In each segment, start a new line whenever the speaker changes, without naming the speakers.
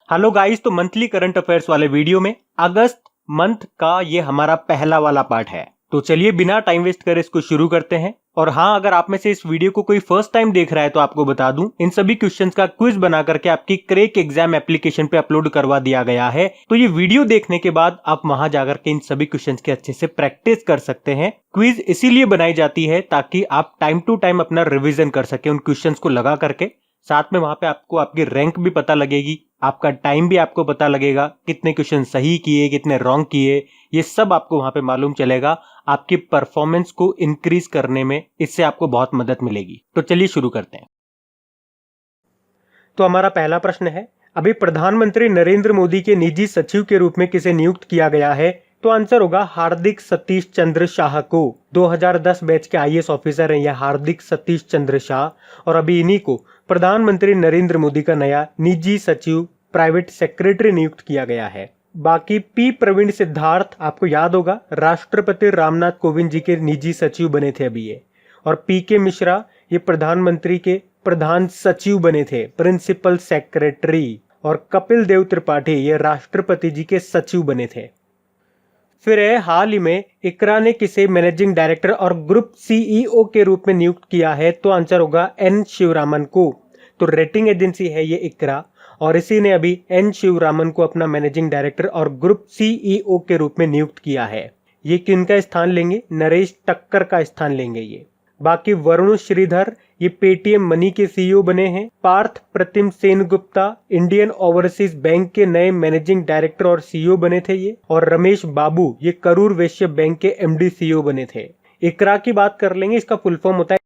Hello guys, तो monthly current affairs वाले video में अगस्त मंथ का ये हमारा पहला वाला पार्ट है। तो चलिए बिना टाइम वेस्ट करे इसको शुरू करते हैं। और हाँ, अगर आप में से इस वीडियो को कोई फर्स्ट टाइम देख रहा है तो आपको बता दूं, इन सभी क्वेश्चंस का क्विज बना करके आपकी क्रेक एग्जाम एप्लीकेशन पे अपलोड करवा दिया गया है। तो ये वीडियो देखने के बाद आप वहां जाकर के इन सभी क्वेश्चंस की अच्छे से प्रैक्टिस कर सकते हैं। क्विज इसीलिए बनाई जाती है ताकि आप टाइम टू टाइम अपना रिविजन कर सके उन क्वेश्चंस को लगा करके। साथ में वहां पे आपको आपकी रैंक भी पता लगेगी, आपका टाइम भी आपको पता लगेगा, कितने क्वेश्चन सही किए कितने रॉन्ग किए, ये सब आपको वहां पे मालूम चलेगा। आपकी परफॉर्मेंस को इंक्रीज करने में इससे आपको बहुत मदद मिलेगी। तो चलिए शुरू करते हैं। तो हमारा पहला प्रश्न है, अभी प्रधानमंत्री नरेंद्र मोदी के निजी सचिव के रूप में किसे नियुक्त किया गया है? तो आंसर होगा हार्दिक सतीश चंद्र शाह को। 2010 बैच के आईएएस ऑफिसर हैं यह हार्दिक सतीश चंद्र शाह, और अभी इन्हीं को प्रधानमंत्री नरेंद्र मोदी का नया निजी सचिव प्राइवेट सेक्रेटरी नियुक्त किया गया है। बाकी पी प्रवीण सिद्धार्थ आपको याद होगा, राष्ट्रपति रामनाथ कोविंद जी के निजी सचिव बने थे अभी ये। और पी के मिश्रा ये प्रधानमंत्री के प्रधान सचिव बने थे, प्रिंसिपल सेक्रेटरी। और कपिल देव त्रिपाठी ये राष्ट्रपति जी के सचिव बने थे। फिर है, हाल ही में इकरा ने किसे मैनेजिंग डायरेक्टर और ग्रुप सीईओ के रूप में नियुक्त किया है? तो आंसर होगा एन शिवरामन को। तो रेटिंग एजेंसी है ये इकरा, और इसी ने अभी एन शिवरामन को अपना मैनेजिंग डायरेक्टर और ग्रुप सीईओ के रूप में नियुक्त किया है। ये किनका स्थान लेंगे? नरेश टक्कर का स्थान लेंगे ये। बाकी वरुण श्रीधर ये पेटीएम मनी के सीईओ बने हैं। पार्थ प्रतिम सेनगुप्ता इंडियन ओवरसीज बैंक के नए मैनेजिंग डायरेक्टर और सीईओ बने थे ये। और रमेश बाबू ये करूर वैश्य बैंक के एमडी सीईओ बने थे। इकरा की बात कर लेंगे, इसका फुल फॉर्म होता है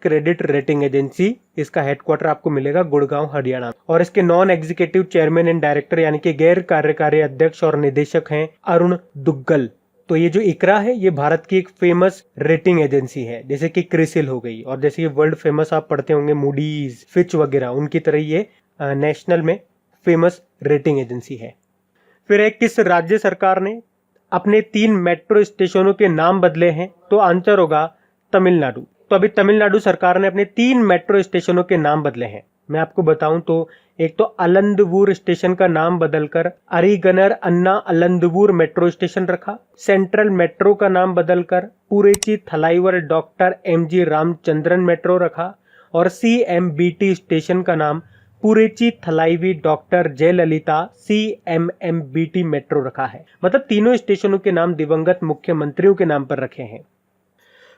क्रेडिट रेटिंग एजेंसी। इसका हेडक्वार्टर आपको मिलेगा गुड़गांव हरियाणा। और इसके non executive chairman and director यानी कि गैर कार्यकारी अध्यक्ष और निदेशक हैं अरुण दुग्गल। तो ये जो इकरा है ये भारत की एक फेमस रेटिंग एजेंसी है, जैसे कि क्रिसिल हो गई, और जैसे कि वर्ल्ड फेमस आप पढ़ते होंगे मूडीज, फिच वगैरह, उनकी तरह ये नेशनल में फेमस रेटिंग एजेंसी है। फिर एक, किस राज्य सरकार ने अपने 3 मेट्रो स्टेशनों के नाम बदले हैं? तो आंसर होगा तमिलनाडु। तो अभी तमिलनाडु सरकार ने अपने 3 मेट्रो स्टेशनों के नाम बदले हैं। मैं आपको बताऊं तो एक तो अलंदवूर स्टेशन का नाम बदलकर अरिगनर अन्ना अलंदवूर मेट्रो स्टेशन रखा। सेंट्रल मेट्रो का नाम बदलकर पुरेची थलाईवर डॉक्टर एमजी रामचंद्रन मेट्रो रखा। और सीएमबीटी स्टेशन का नाम पुरेची थलाईवी डॉक्टर जयललिता सीएमएमबीटी मेट्रो रखा है। मतलब तीनों स्टेशनों के नाम दिवंगत मुख्यमंत्रियों के नाम पर रखे हैं।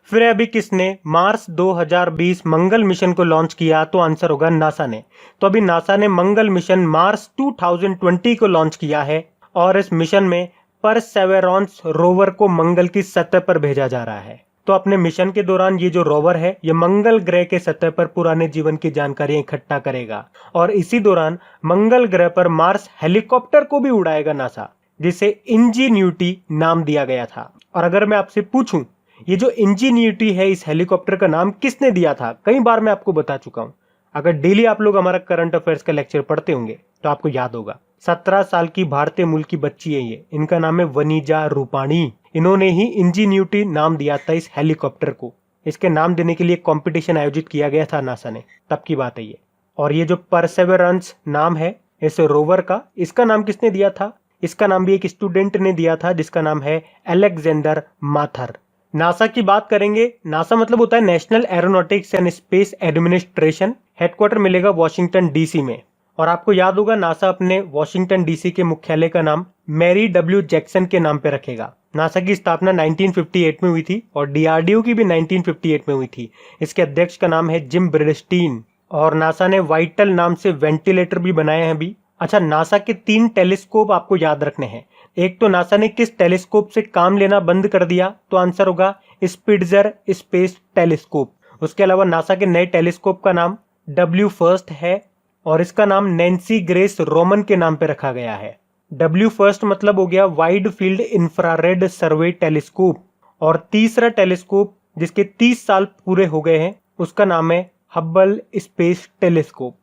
फिर अभी किसने मार्स 2020 मंगल मिशन को लॉन्च किया? तो आंसर होगा नासा ने। तो अभी नासा ने मंगल मिशन मार्स 2020 को लॉन्च किया है, और इस मिशन में परसेवेरेंस रोवर को मंगल की सतह पर भेजा जा रहा है। तो अपने मिशन के दौरान ये जो रोवर है ये मंगल ग्रह के सतह पर पुराने जीवन की जानकारी इकट्ठा करेगा, और इसी दौरान मंगल ग्रह पर मार्स हेलीकॉप्टर को भी उड़ाएगा नासा, जिसे इंजीन्यूटी नाम दिया गया था। और अगर मैं आपसे पूछूं ये जो इंजीन्यूटी है इस हेलीकॉप्टर का नाम किसने दिया था? कई बार मैं आपको बता चुका हूं। अगर डेली आप लोग हमारा करंट अफेयर्स का लेक्चर पढ़ते होंगे तो आपको याद होगा। 17 साल की भारतीय मूल की बच्ची है ये, इनका नाम है वनीजा रूपाणी। इन्होंने ही इंजीन्यूटी नाम दिया था इस हेलीकॉप्टर को। इसके नाम देने के लिए कॉम्पिटिशन आयोजित किया गया था नासा ने, तब की बात है ये। और ये जो परसेवेरेंस नाम है इस रोवर का, इसका नाम किसने दिया था? इसका नाम भी एक स्टूडेंट ने दिया था जिसका नाम है अलेक्जेंडर माथर। नासा की बात करेंगे, नासा मतलब होता है national aeronautics and space administration. Headquarter मिलेगा वॉशिंगटन डीसी में। और आपको याद होगा नासा अपने वॉशिंगटन डीसी के मुख्यालय का नाम मैरी डब्ल्यू जैक्सन के नाम पे रखेगा। नासा की स्थापना 1958 में हुई थी, और डीआरडीओ की भी 1958 में हुई थी। इसके अध्यक्ष का नाम है जिम ब्रिडस्टीन। और नासा ने वाइटल नाम से वेंटिलेटर भी बनाए हैं अभी। अच्छा, नासा के 3 टेलीस्कोप आपको याद रखने हैं। एक तो नासा ने किस टेलीस्कोप से काम लेना बंद कर दिया? तो आंसर होगा स्पिट्जर स्पेस टेलीस्कोप। उसके अलावा नासा के नए टेलीस्कोप का नाम डब्ल्यू फर्स्ट है, और इसका नाम नैन्सी ग्रेस रोमन के नाम पे रखा गया है। डब्ल्यू फर्स्ट मतलब हो गया वाइड फील्ड इंफ्रारेड सर्वे टेलीस्कोप। और तीसरा टेलीस्कोप जिसके 30 साल पूरे हो गए हैं उसका नाम है हब्बल स्पेस टेलीस्कोप।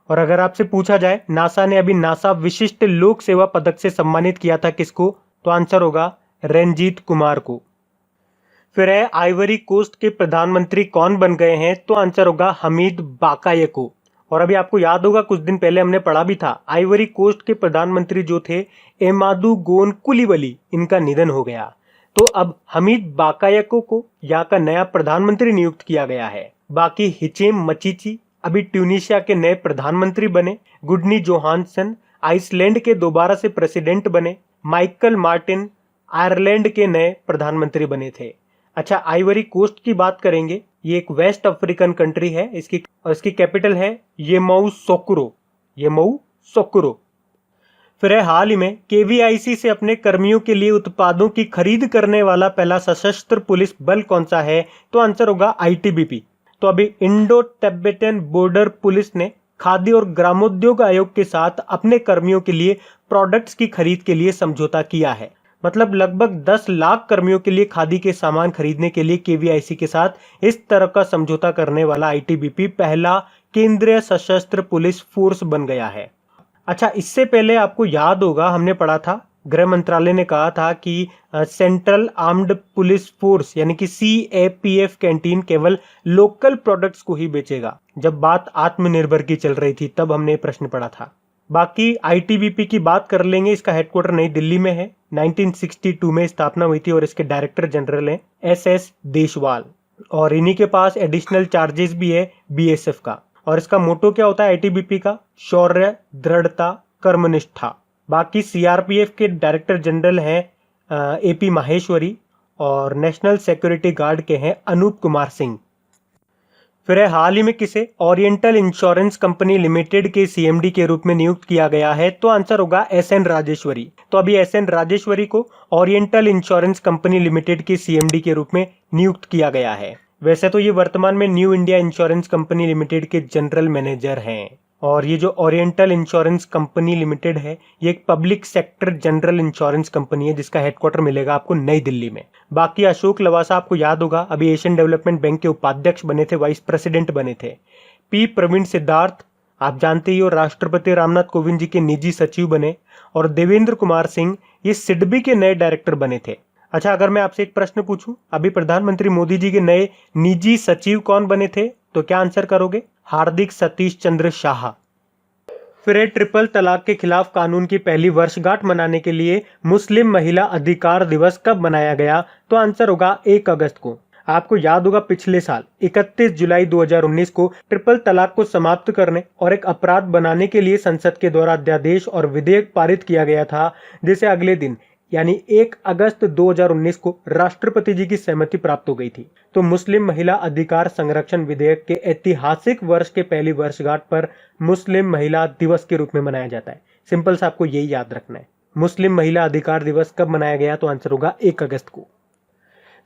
और अगर आपसे पूछा जाए नासा ने अभी नासा विशिष्ट लोक सेवा पदक से सम्मानित किया था किसको? तो आंसर होगा रंजीत कुमार को। फिर है, आइवरी कोस्ट के प्रधानमंत्री कौन बन गए हैं? तो आंसर होगा हमीद बाकायको। और अभी आपको याद होगा कुछ दिन पहले हमने पढ़ा भी था, आइवरी कोस्ट के प्रधानमंत्री जो थे एमादू गोन कुलीबली, इनका निधन हो गया। तो अब हमीद बाकायको को यहाँ का नया प्रधानमंत्री नियुक्त किया गया है। बाकी हिचेम मचीची अभी ट्यूनीशिया के नए प्रधानमंत्री बने। गुडनी जोहानसन आइसलैंड के दोबारा से प्रेसिडेंट बने। माइकल मार्टिन आयरलैंड के नए प्रधानमंत्री बने थे। अच्छा, आइवरी कोस्ट की बात करेंगे। ये एक वेस्ट अफ्रीकन कंट्री है। इसकी कैपिटल है येमोउसोक्रो। फिर है हाल ही में केवीआईसी से अपने कर्मियों के लिए उत्पादों की खरीद करने वाला पहला सशस्त्र पुलिस बल कौन सा है? तो आंसर होगा आईटीबीपी। तो अभी इंडो तिब्बतन बॉर्डर पुलिस ने खाद्य और ग्रामोद्योग आयोग के साथ अपने कर्मियों के लिए प्रोडक्ट्स की खरीद के लिए समझौता किया है। मतलब लगभग 10 लाख कर्मियों के लिए खादी के सामान खरीदने के लिए केवीआईसी के साथ इस तरह का समझौता करने वाला आईटीबीपी पहला केंद्रीय सशस्त्र पुलिस फोर्स बन गया है। अच्छा, इससे पहले आपको याद होगा हमने पढ़ा था, गृह मंत्रालय ने कहा था कि सेंट्रल आर्म्ड पुलिस फोर्स यानी कि सीएपीएफ कैंटीन केवल लोकल प्रोडक्ट्स को ही बेचेगा। जब बात आत्मनिर्भर की चल रही थी तब हमने प्रश्न पढ़ा था। बाकी आईटीबीपी की बात कर लेंगे। इसका हेडक्वार्टर नई दिल्ली में है। 1962 में स्थापना हुई थी और इसके डायरेक्टर जनरल हैं एसएस देशवाल, और इन्हीं के पास एडिशनल चार्जेस भी है बीएसएफ का। और इसका मोटो क्या होता है आईटीबीपी का? शौर्य, दृढ़ता, कर्मनिष्ठा। बाकी सीआरपीएफ के डायरेक्टर जनरल हैं एपी माहेश्वरी, और नेशनल सिक्योरिटी गार्ड के हैं अनूप कुमार सिंह। फिर है हाल ही में किसे ओरिएंटल इंश्योरेंस कंपनी लिमिटेड के सीएमडी के रूप में नियुक्त किया गया है? तो आंसर होगा एसएन राजेश्वरी। तो अभी एसएन राजेश्वरी को ओरिएंटल इंश्योरेंस कंपनी लिमिटेड के सीएमडी के रूप में नियुक्त किया गया है। वैसे तो ये वर्तमान में new India insurance company limited के जनरल मैनेजर हैं। और ये जो ओरिएंटल इंश्योरेंस कंपनी लिमिटेड है, ये एक public sector general insurance company है जिसका हेडक्वार्टर मिलेगा आपको नई दिल्ली में। बाकी अशोक लवासा आपको याद होगा, अभी एशियन डेवलपमेंट बैंक के उपाध्यक्ष बने थे, वाइस प्रेसिडेंट बने थे। पी प्रवीण सिद्धार्थ आप जानते ही हो, राष्ट्रपति रामनाथ कोविंद जी के निजी सचिव बने। और देवेंद्र कुमार सिंह ये सिडबी के नए डायरेक्टर बने थे। अच्छा, अगर मैं आपसे एक प्रश्न पूछूं, अभी प्रधानमंत्री मोदी जी के नए निजी सचिव कौन बने थे? तो क्या आंसर करोगे? हार्दिक सतीश चंद्र शाह। फिर ट्रिपल तलाक के खिलाफ कानून की पहली वर्षगांठ मनाने के लिए मुस्लिम महिला अधिकार दिवस कब मनाया गया? तो आंसर होगा 1 अगस्त को। आपको याद होगा पिछले साल 31 जुलाई 2019 को ट्रिपल तलाक को समाप्त करने और एक अपराध बनाने के लिए संसद के द्वारा अध्यादेश और विधेयक पारित किया गया था, जिसे अगले दिन यानी 1 अगस्त 2019 को राष्ट्रपति जी की सहमति प्राप्त हो गई थी। तो मुस्लिम महिला अधिकार संरक्षण विधेयक के ऐतिहासिक वर्ष के पहली वर्षगांठ पर मुस्लिम महिला दिवस के रूप में मनाया जाता है। सिंपल सा आपको यही याद रखना है। मुस्लिम महिला अधिकार दिवस कब मनाया गया? तो आंसर होगा 1 अगस्त को।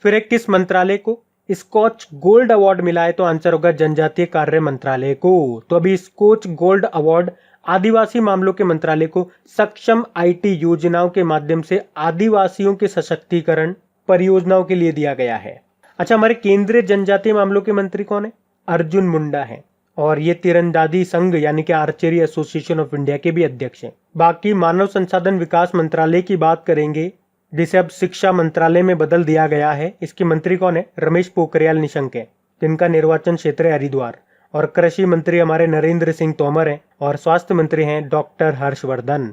फिर किस मंत्रालय को स्कॉच गोल्ड अवार्ड मिला है? तो आंसर होगा जनजातीय कार्य मंत्रालय को। तो अभी स्कॉच गोल्ड अवार्ड आदिवासी मामलों के मंत्रालय को सक्षम आईटी योजनाओं के माध्यम से आदिवासियों के सशक्तिकरण परियोजनाओं के लिए दिया गया है। अच्छा, हमारे केंद्रीय जनजातीय मामलों के मंत्री कौन है? अर्जुन मुंडा है, और ये तीरंदाजी संघ यानी कि आर्चरी एसोसिएशन ऑफ इंडिया के भी अध्यक्ष हैं। बाकी मानव संसाधन विकास मंत्रालय की बात करेंगे, जिसे अब शिक्षा मंत्रालय में बदल दिया गया है। इसके मंत्री कौन है? रमेश पोखरियाल निशंक है, जिनका निर्वाचन क्षेत्र है हरिद्वार। और कृषि मंत्री हमारे नरेंद्र सिंह तोमर हैं, और स्वास्थ्य मंत्री हैं डॉक्टर हर्षवर्धन।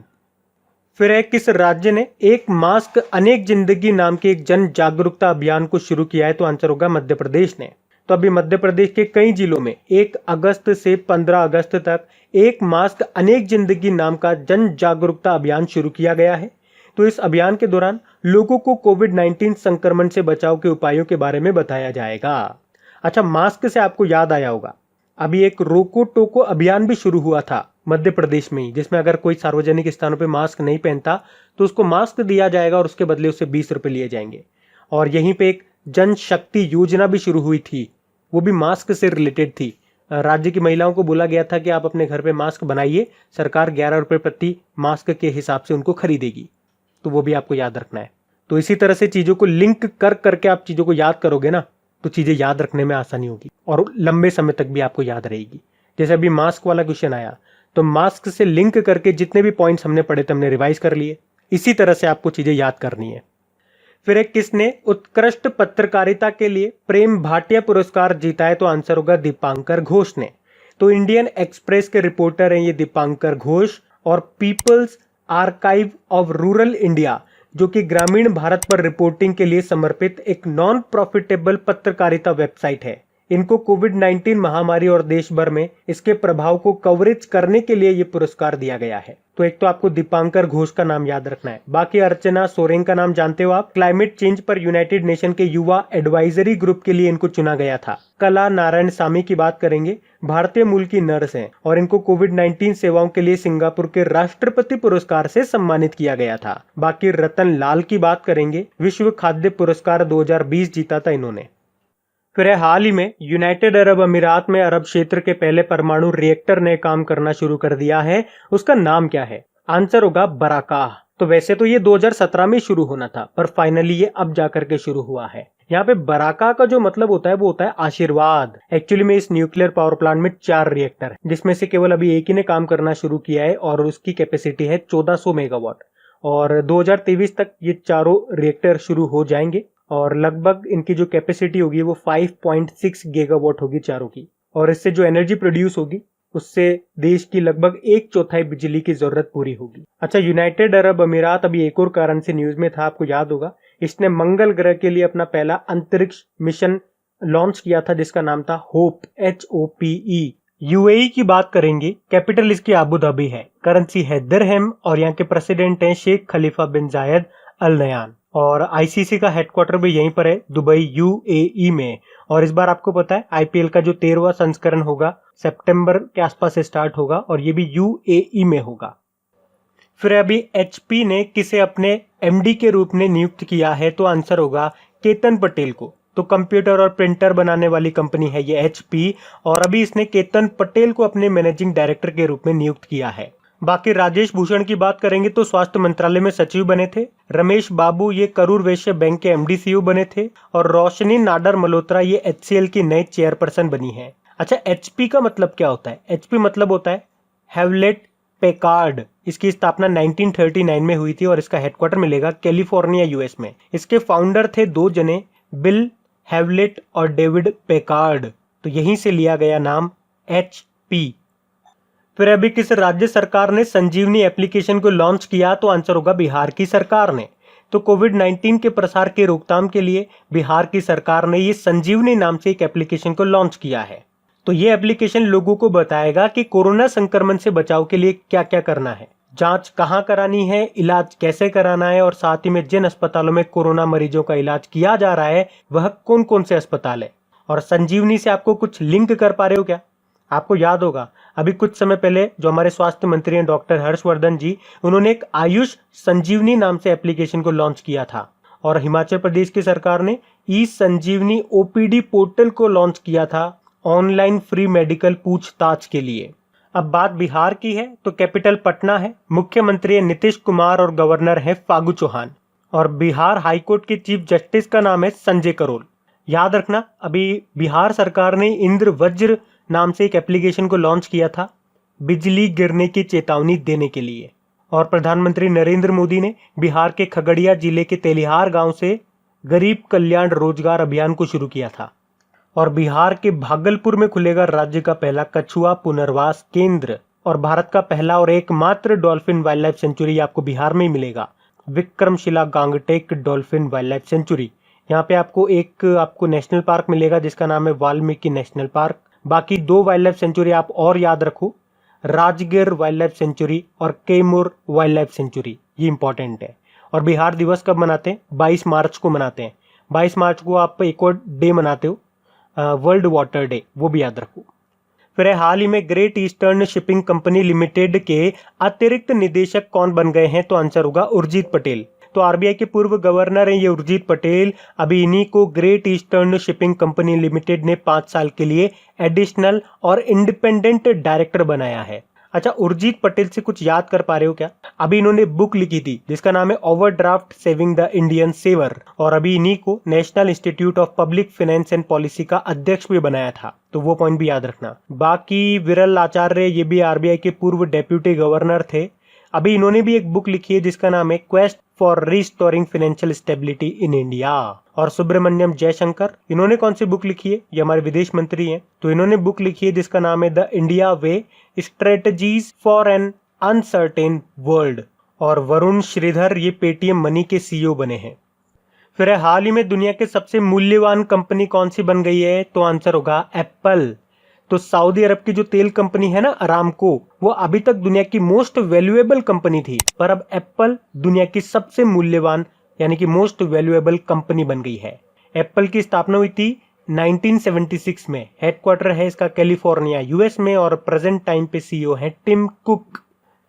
फिर है किस राज्य ने एक मास्क अनेक जिंदगी नाम के एक जन जागरूकता अभियान को शुरू किया है? तो आंसर होगा मध्य प्रदेश ने। तो अभी मध्य प्रदेश के कई जिलों में 1 अगस्त से 15 अगस्त तक एक मास्क अनेक जिंदगी नाम का जन जागरूकता अभियान शुरू किया गया है। तो इस अभियान के दौरान लोगों को कोविड-19 संक्रमण से बचाव के उपायों के बारे में बताया जाएगा। अच्छा, मास्क से आपको याद आया होगा, अभी एक रोको टोको अभियान भी शुरू हुआ था मध्य प्रदेश में ही, जिसमें अगर कोई सार्वजनिक स्थानों पे मास्क नहीं पहनता तो उसको मास्क दिया जाएगा और उसके बदले उससे 20 रुपए लिए जाएंगे। और यहीं पे एक जन शक्ति योजना भी शुरू हुई थी, वो भी मास्क से रिलेटेड थी। राज्य की महिलाओं को बोला गया था कि आप अपने घर पे मास्क बनाइए, सरकार 11 रुपए प्रति मास्क के हिसाब से उनको खरीदेगी। तो वो भी आपको याद रखना है। तो इसी तरह से चीजों को लिंक कर करके आप चीजों को याद करोगे ना, तो चीजें याद रखने में आसानी होगी और लंबे समय तक भी आपको याद रहेगी। जैसे अभी मास्क वाला क्वेश्चन आया, तो मास्क से लिंक करके जितने भी पॉइंट्स हमने पढ़े थे हमने रिवाइज कर लिए। इसी तरह से आपको चीजें याद करनी है। फिर एक किसने उत्कृष्ट पत्रकारिता के लिए प्रेम भाटिया पुरस्कार जीता है? तो आंसर होगा दीपांकर घोष ने। तो इंडियन एक्सप्रेस के रिपोर्टर हैं ये दीपांकर घोष, और people's archive of rural India जो कि ग्रामीण भारत पर रिपोर्टिंग के लिए समर्पित एक नॉन प्रॉफिटेबल पत्रकारिता वेबसाइट है। इनको कोविड-19 महामारी और देश भर में इसके प्रभाव को कवरेज करने के लिए ये पुरस्कार दिया गया है। तो एक तो आपको दीपांकर घोष का नाम याद रखना है। बाकी अर्चना सोरेन का नाम जानते हो आप, क्लाइमेट चेंज पर यूनाइटेड नेशन के युवा एडवाइजरी ग्रुप के लिए इनको चुना गया था। कला नारायण सामी की बात करेंगे, भारतीय मूल की नर्स हैं और इनको कोविड-19 सेवाओं के लिए सिंगापुर के राष्ट्रपति पुरस्कार से सम्मानित किया गया था। बाकी रतन लाल की बात करेंगे, विश्व खाद्य पुरस्कार 2020 जीता था इन्होंने। फिर हाल ही में यूनाइटेड अरब अमीरात में अरब क्षेत्र के पहले परमाणु रिएक्टर ने काम करना शुरू कर दिया है। उसका नाम क्या है? आंसर होगा बराकाह। तो वैसे तो ये 2017 में शुरू होना था, पर फाइनली ये अब जाकर के शुरू हुआ है। यहाँ पे बराकाह का जो मतलब होता है वो होता है आशीर्वाद। एक्चुअली में इस न्यूक्लियर पावर प्लांट में 4 रिएक्टर है, जिसमें से केवल अभी एक ही ने काम करना शुरू किया है और उसकी कैपेसिटी है 1400 मेगावाट, और 2023 तक ये चारों रिएक्टर शुरू हो जाएंगे और लगभग इनकी जो कैपेसिटी होगी वो 5.6 गीगावाट होगी चारों की। और इससे जो एनर्जी प्रोड्यूस होगी उससे देश की लगभग 1/4 बिजली की जरूरत पूरी होगी। अच्छा, यूनाइटेड अरब अमीरात अभी एक और कारण से न्यूज में था, आपको याद होगा, इसने मंगल ग्रह के लिए अपना पहला अंतरिक्ष मिशन लॉन्च किया था जिसका नाम था होप, HOPE। यूएई की बात करेंगे, कैपिटल इसकी आबू धाबी है, करेंसी है दिरहम और यहाँ के प्रेसिडेंट हैं शेख खलीफा बिन जायद अल नयान, और आईसीसी का हेडक्वार्टर भी यहीं पर है, दुबई UAE में। और इस बार आपको पता है आईपीएल का जो 13वां संस्करण होगा सितंबर के आसपास से स्टार्ट होगा और ये भी UAE में होगा। फिर अभी HP ने किसे अपने MD के रूप में नियुक्त किया है? तो आंसर होगा केतन पटेल को। तो कंप्यूटर और प्रिंटर बनाने वाली कंपनी है ये HP, और अभी इसने केतन पटेल को अपने मैनेजिंग डायरेक्टर के रूप में नियुक्त किया है। बाकी राजेश भूषण की बात करेंगे तो स्वास्थ्य मंत्रालय में सचिव बने थे। रमेश बाबू ये करूर वैश्य बैंक के MD CEO बने थे, और रोशनी नाडर मल्होत्रा ये HCL की नई चेयरपर्सन बनी है। अच्छा, HP का मतलब क्या होता है? HP मतलब होता है हेवलेट पैकार्ड। इसकी स्थापना 1939 में हुई थी और इसका हेडक्वार्टर मिलेगा कैलिफोर्निया US में। इसके फाउंडर थे 2 जने, बिल हेवलेट और डेविड पैकार्ड, तो यहीं से लिया गया नाम HP। फिर अभी किस राज्य सरकार ने संजीवनी एप्लीकेशन को लॉन्च किया? तो आंसर होगा बिहार की सरकार ने। तो कोविड-19 के प्रसार के रोकथाम के लिए बिहार की सरकार ने ये संजीवनी नाम से एक एप्लीकेशन को लॉन्च किया है। तो ये एप्लीकेशन लोगों को बताएगा कि कोरोना संक्रमण से बचाव के लिए क्या क्या करना है, जांच कहाँ करानी है, इलाज कैसे कराना है, और साथ ही में जिन अस्पतालों में कोरोना मरीजों का इलाज किया जा रहा है वह कौन कौन से अस्पताल है। और संजीवनी से आपको कुछ लिंक कर पा रहे हो क्या? आपको याद होगा अभी कुछ समय पहले जो हमारे स्वास्थ्य मंत्री हैं डॉक्टर हर्षवर्धन जी, उन्होंने एक आयुष संजीवनी नाम से एप्लीकेशन को लॉन्च किया था, और हिमाचल प्रदेश की सरकार ने ई संजीवनी OPD पोर्टल को लॉन्च किया था ऑनलाइन फ्री मेडिकल पूछताछ के लिए। अब बात बिहार की है तो कैपिटल पटना है, मुख्यमंत्री है नीतीश कुमार और गवर्नर है फागू चौहान, और बिहार हाईकोर्ट के चीफ जस्टिस का नाम है संजय करोल। याद रखना, अभी बिहार सरकार ने इंद्र वज्र नाम से एक एप्लीकेशन को लॉन्च किया था बिजली गिरने की चेतावनी देने के लिए, और प्रधानमंत्री नरेंद्र मोदी ने बिहार के खगड़िया जिले के तेलिहार गांव से गरीब कल्याण रोजगार अभियान को शुरू किया था, और बिहार के भागलपुर में खुलेगा राज्य का पहला कछुआ पुनर्वास केंद्र, और भारत का पहला और एकमात्र डॉल्फिन वाइल्ड लाइफ सेंचुरी आपको बिहार में ही मिलेगा, Vikramshila Gangetic dolphin wild life sanctuary. यहाँ पे आपको नेशनल पार्क मिलेगा जिसका नाम है वाल्मीकि नेशनल पार्क। बाकी 2 वाइल्ड लाइफ सेंचुरी आप और याद रखो, राजगिर वाइल्ड लाइफ सेंचुरी और कैमूर वाइल्ड लाइफ सेंचुरी, ये इंपॉर्टेंट है। और बिहार दिवस कब मनाते हैं? 22 मार्च को मनाते हैं। 22 मार्च को आप एक और डे मनाते हो, वर्ल्ड वाटर डे, वो भी याद रखो। फिर हाल ही में great eastern shipping company limited के अतिरिक्त निदेशक कौन बन गए हैं? तो आंसर होगा उर्जित पटेल। तो आरबीआई के पूर्व गवर्नर हैं ये उर्जित पटेल। अभी इन्हीं को great eastern shipping company limited ने 5 साल के लिए एडिशनल और इंडिपेंडेंट डायरेक्टर बनाया है। अच्छा, उर्जित पटेल से कुछ याद कर पा रहे हो क्या? अभी इन्होंने बुक लिखी थी जिसका नाम है overdraft saving the Indian saver, और अभी इन्हीं को national institute of public finance and policy का अध्यक्ष भी बनाया था, तो वो पॉइंट भी याद रखना। बाकी विरल आचार्य ये भी आरबीआई के पूर्व डेप्यूटी गवर्नर थे। अभी इन्होंने भी एक बुक लिखी है जिसका नाम है quest for restoring financial stability in India. और सुब्रमण्यम जयशंकर, इन्होंने कौन सी बुक लिखी है? ये हमारे विदेश मंत्री हैं, तो इन्होंने बुक लिखी है जिसका नाम है the India way, strategies for an uncertain world. और वरुण श्रीधर ये पेटीएम मनी के सीईओ बने हैं। फिर हाल ही में दुनिया के सबसे मूल्यवान कंपनी कौन सी बन गई है? तो आंसर होगा एप्पल। तो सऊदी अरब की जो तेल कंपनी है ना अरामको, वो अभी तक दुनिया की मोस्ट वैल्यूएबल कंपनी थी, पर अब एप्पल दुनिया की सबसे मूल्यवान यानी कि मोस्ट वैल्यूएबल कंपनी बन गई है। एप्पल की स्थापना हुई थी 1976 में। हेडक्वार्टर है इसका कैलिफोर्निया यूएस में और प्रेजेंट टाइम पे सीईओ है टिम कुक।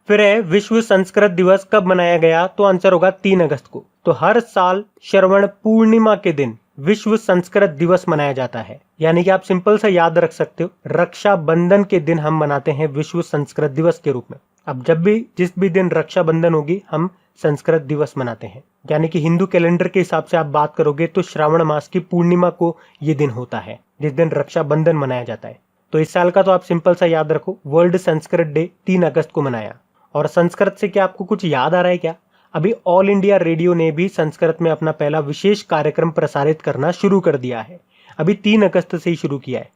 फिर है विश्व संस्कृत दिवस कब मनाया गया? तो आंसर होगा 3 अगस्त को। तो हर साल श्रवण पूर्णिमा के दिन विश्व संस्कृत दिवस मनाया जाता है, यानी कि आप सिंपल सा याद रख सकते हो, रक्षाबंधन के दिन हम मनाते हैं विश्व संस्कृत दिवस के रूप में। अब जब भी जिस भी दिन रक्षाबंधन होगी हम संस्कृत दिवस मनाते हैं, यानी कि हिंदू कैलेंडर के हिसाब से आप बात करोगे तो श्रावण मास की पूर्णिमा को ये दिन होता है जिस दिन रक्षाबंधन मनाया जाता है। तो इस साल का तो आप सिंपल सा याद रखो, वर्ल्ड संस्कृत डे 3 अगस्त को मनाया। और संस्कृत से क्या आपको कुछ याद आ रहा है क्या? अभी ऑल इंडिया रेडियो ने भी संस्कृत में अपना पहला विशेष कार्यक्रम प्रसारित करना शुरू कर दिया है, अभी 3 अगस्त से ही शुरू किया है।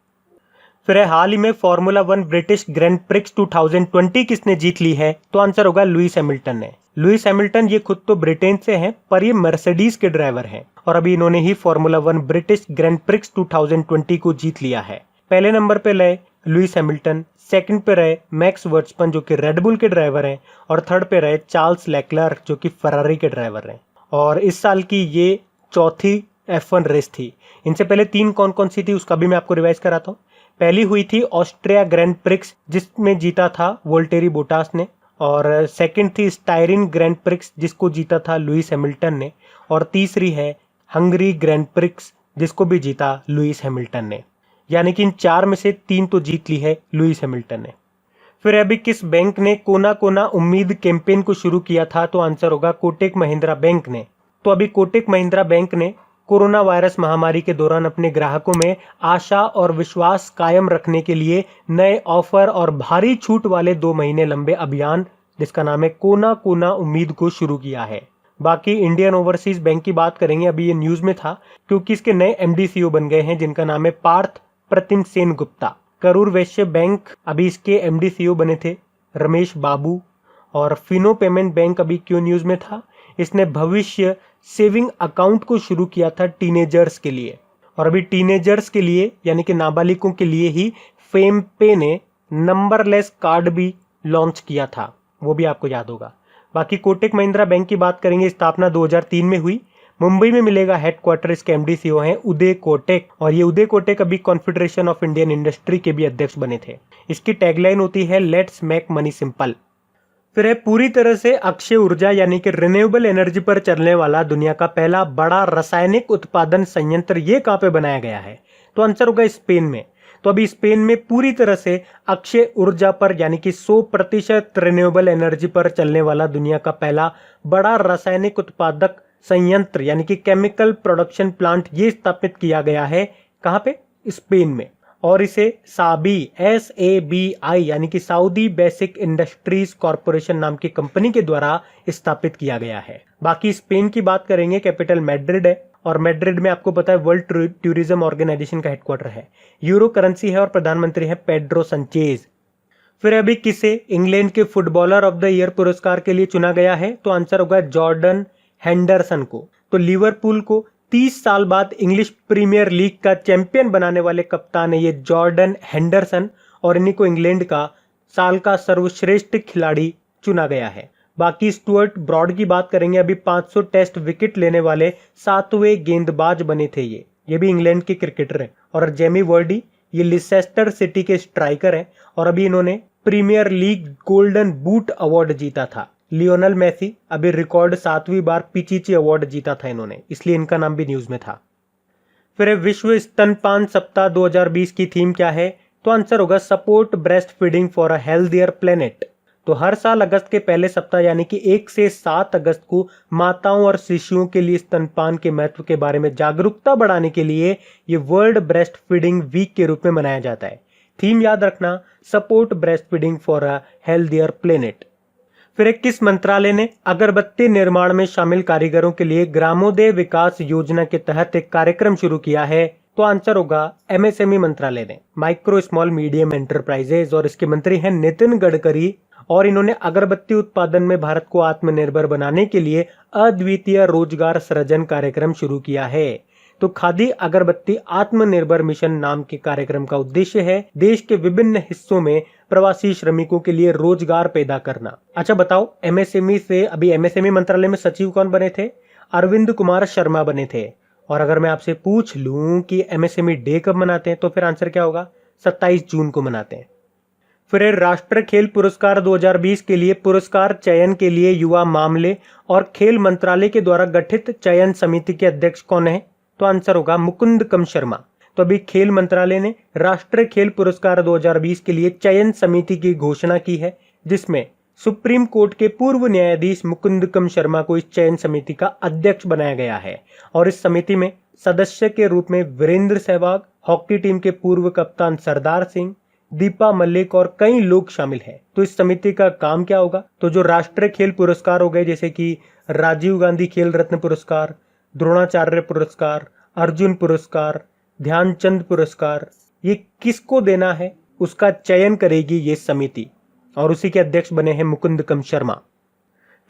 फिर हाल ही में फॉर्मूला 1 ब्रिटिश ग्रैंड प्रिक्स 2020 किसने जीत ली है? तो आंसर होगा लुइस हैमिल्टन ने। लुइस हैमिल्टन ये खुद तो ब्रिटेन से हैं, पर ये मर्सिडीज के ड्राइवर हैं और अभी इन्होंने ही फॉर्मूला 1 ब्रिटिश ग्रैंड प्रिक्स 2020 को जीत लिया है। पहले नंबर पे रहे लुइस हैमिल्टन, सेकंड पे रहे मैक्स वर्स्टपन जो कि रेडबुल के ड्राइवर हैं और थर्ड पे रहे चार्ल्स लेक्लर्क जो कि फरारी के ड्राइवर हैं। और इस साल की ये चौथी F1 रेस थी। इनसे पहले 3 कौन कौन सी थी उसका भी मैं आपको रिवाइज कराता हूँ। पहली हुई थी ऑस्ट्रिया ग्रैंड प्रिक्स जिसमें जीता था वोल्टेरी बोटास ने, और सेकंड थी स्टायरिन ग्रैंड प्रिक्स जिसको जीता था लुइस हैमिल्टन ने, और तीसरी है हंगरी ग्रैंड प्रिक्स जिसको भी जीता लुइस हैमिल्टन ने। यानी कि इन 4 में से 3 तो जीत ली है लुइस हैमिल्टन ने। फिर अभी किस बैंक ने कोना कोना उम्मीद कैंपेन को शुरू किया था? तो आंसर होगा कोटक महिंद्रा बैंक ने। तो अभी कोटक महिंद्रा बैंक ने कोरोना वायरस महामारी के दौरान अपने ग्राहकों में आशा और विश्वास कायम रखने के लिए नए ऑफर और भारी छूट वाले 2 महीने लंबे अभियान जिसका नाम है कोना कोना उम्मीद को शुरू किया है। बाकी इंडियन ओवरसीज बैंक की बात करेंगे, अभी ये न्यूज में था क्योंकि इसके नए MD CEO बन गए हैं जिनका नाम है पार्थ प्रतिम सेन गुप्ता। करूर वैश्य बैंक अभी इसके MD CEO बने थे रमेश बाबू। और फिनो पेमेंट बैंक अभी क्यों न्यूज में था? इसने भविष्य सेविंग अकाउंट को शुरू किया था टीनेजर्स के लिए, और अभी टीनेजर्स के लिए यानी कि नाबालिगों के लिए ही फेम पे ने नंबरलेस कार्ड भी लॉन्च किया था, वो भी आपको याद होगा। बाकी कोटक महिंद्रा बैंक की बात करेंगे, स्थापना 2003 में हुई। मुंबई में मिलेगा हेडक्वार्टर, इसके MD CEO हैं उदय कोटक, और ये उदय कोटक अभी कॉन्फेडरेशन ऑफ इंडियन इंडस्ट्री के भी अध्यक्ष बने थे। इसकी टैगलाइन होती है लेट्स मेक मनी सिंपल। फिर है पूरी तरह से अक्षय ऊर्जा यानी कि रिन्यूएबल एनर्जी पर चलने वाला दुनिया का पहला बड़ा रासायनिक उत्पादन संयंत्र ये कहाँ पे बनाया गया है? तो आंसर होगा स्पेन में। तो अभी स्पेन में पूरी तरह से अक्षय ऊर्जा पर यानी कि 100% रिन्यूएबल एनर्जी पर चलने वाला दुनिया का पहला बड़ा रासायनिक उत्पादक संयंत्र यानी कि केमिकल प्रोडक्शन प्लांट ये स्थापित किया गया है। कहाँ पे? स्पेन में। और इसे साबी SABI यानी कि सऊदी बेसिक इंडस्ट्रीज कॉरपोरेशन नाम की कंपनी के द्वारा स्थापित किया गया है। बाकी स्पेन की बात करेंगे, कैपिटल मैड्रिड है और मैड्रिड में आपको पता है वर्ल्ड टूरिज्म ऑर्गेनाइजेशन का हेडक्वार्टर है। यूरो करेंसी है और प्रधानमंत्री है पेड्रो संचेज। फिर अभी किसे इंग्लैंड के फुटबॉलर ऑफ द ईयर पुरस्कार के लिए चुना गया है? तो आंसर होगा जॉर्डन हेंडरसन को। तो लिवरपूल को 30 साल बाद इंग्लिश प्रीमियर लीग का चैंपियन बनाने वाले कप्तान है ये जॉर्डन हेंडरसन, और इन्हीं को इंग्लैंड का साल का सर्वश्रेष्ठ खिलाड़ी चुना गया है। बाकी स्टुअर्ट ब्रॉड की बात करेंगे, अभी 500 टेस्ट विकेट लेने वाले 7वें गेंदबाज बने थे ये भी इंग्लैंड के क्रिकेटर हैं। और जेमी वर्डी ये लिसेस्टर सिटी के स्ट्राइकर हैं और अभी इन्होंने premier league golden boot award जीता था। लियोनल मेसी अभी रिकॉर्ड 7वीं बार पिचिची अवार्ड जीता था इन्होंने, इसलिए इनका नाम भी न्यूज में था। फिर विश्व स्तनपान सप्ताह 2020 की थीम क्या है? तो आंसर होगा support breast feeding for a healthier planet. तो हर साल अगस्त के पहले सप्ताह यानी कि 1 से 7 अगस्त को माताओं और शिशुओं के लिए स्तनपान के महत्व के बारे में जागरूकता बढ़ाने के लिए ये वर्ल्ड ब्रेस्ट फीडिंग वीक के रूप में मनाया जाता है। थीम याद रखना, support breast feeding for a healthier planet. फिर एक किस मंत्रालय ने अगरबत्ती निर्माण में शामिल कारीगरों के लिए ग्रामोदय विकास योजना के तहत एक कार्यक्रम शुरू किया है? तो आंसर होगा एमएसएमई मंत्रालय ने, माइक्रो स्मॉल मीडियम एंटरप्राइजेज, और इसके मंत्री हैं नितिन गडकरी। और इन्होंने अगरबत्ती उत्पादन में भारत को आत्मनिर्भर बनाने के लिए अद्वितीय रोजगार सृजन कार्यक्रम शुरू किया है। तो खादी अगरबत्ती आत्मनिर्भर मिशन नाम के कार्यक्रम का उद्देश्य है देश के विभिन्न हिस्सों में प्रवासी श्रमिकों के लिए रोजगार पैदा करना। अच्छा बताओ, एमएसएमई से अभी एमएसएमई मंत्रालय में सचिव कौन बने थे? अरविंद कुमार शर्मा बने थे। और अगर मैं आपसे पूछ लूं कि एमएसएमई डे कब मनाते हैं, तो फिर आंसर क्या होगा? 27 जून को मनाते हैं। फिर राष्ट्रीय खेल पुरस्कार 2020 के लिए पुरस्कार चयन के लिए युवा मामले और खेल मंत्रालय के द्वारा गठित चयन समिति के अध्यक्ष कौन है? तो आंसर होगा मुकुंदकम शर्मा। तो अभी खेल मंत्रालय ने राष्ट्रीय खेल पुरस्कार 2020 के लिए चयन समिति की घोषणा की है, जिसमें सुप्रीम कोर्ट के पूर्व न्यायाधीश मुकुंदकम शर्मा को इस चयन समिति का अध्यक्ष बनाया गया है। और इस समिति में सदस्य के रूप में वीरेंद्र सहवाग, हॉकी टीम के पूर्व कप्तान सरदार सिंह, दीपा मलिक और कई लोग शामिल हैं। तो इस समिति का काम क्या होगा? तो जो राष्ट्रीय खेल पुरस्कार हो गए, जैसे कि राजीव गांधी खेल रत्न पुरस्कार, द्रोणाचार्य पुरस्कार, अर्जुन पुरस्कार, ध्यानचंद पुरस्कार, ये किसको देना है उसका चयन करेगी ये समिति, और उसी के अध्यक्ष बने हैं मुकुंदकम शर्मा।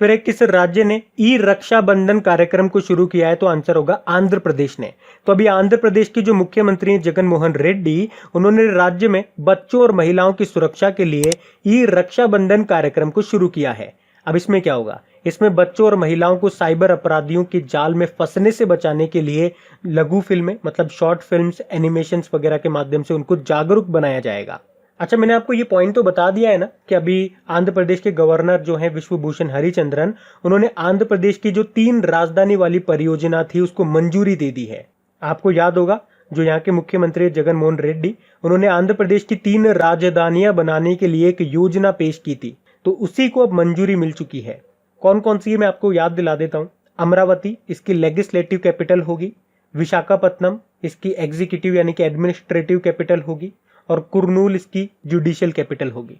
फिर एक किस राज्य ने ई रक्षाबंधन कार्यक्रम को शुरू किया है? तो आंसर होगा आंध्र प्रदेश ने। तो अभी आंध्र प्रदेश की जो मुख्यमंत्री हैं जगन मोहन रेड्डी, उन्होंने राज्य में बच्चों और महिलाओं की सुरक्षा के लिए ई रक्षाबंधन कार्यक्रम को शुरू किया है। अब इसमें क्या होगा? इसमें बच्चों और महिलाओं को साइबर अपराधियों के जाल में फंसने से बचाने के लिए लघु फिल्में, मतलब शॉर्ट फिल्म्स, एनिमेशंस वगैरह के माध्यम से उनको जागरूक बनाया जाएगा। अच्छा, मैंने आपको ये पॉइंट तो बता दिया है ना कि अभी आंध्र प्रदेश के गवर्नर जो हैं विश्वभूषण हरिचंद्रन, उन्होंने आंध्र प्रदेश की जो 3 राजधानी वाली परियोजना थी उसको मंजूरी दे दी है। आपको याद होगा जो यहाँ के मुख्यमंत्री जगन मोहन रेड्डी, उन्होंने आंध्र प्रदेश की 3 राजधानियां बनाने के लिए एक योजना पेश की थी, तो उसी को अब मंजूरी मिल चुकी है। कौन कौन सी है मैं आपको याद दिला देता हूँ। अमरावती इसकी लेजिस्लेटिव कैपिटल होगी, विशाखापत्तनम इसकी एग्जीक्यूटिव यानी कि एडमिनिस्ट्रेटिव कैपिटल होगी, और कुर्नूल इसकी जुडिशियल कैपिटल होगी।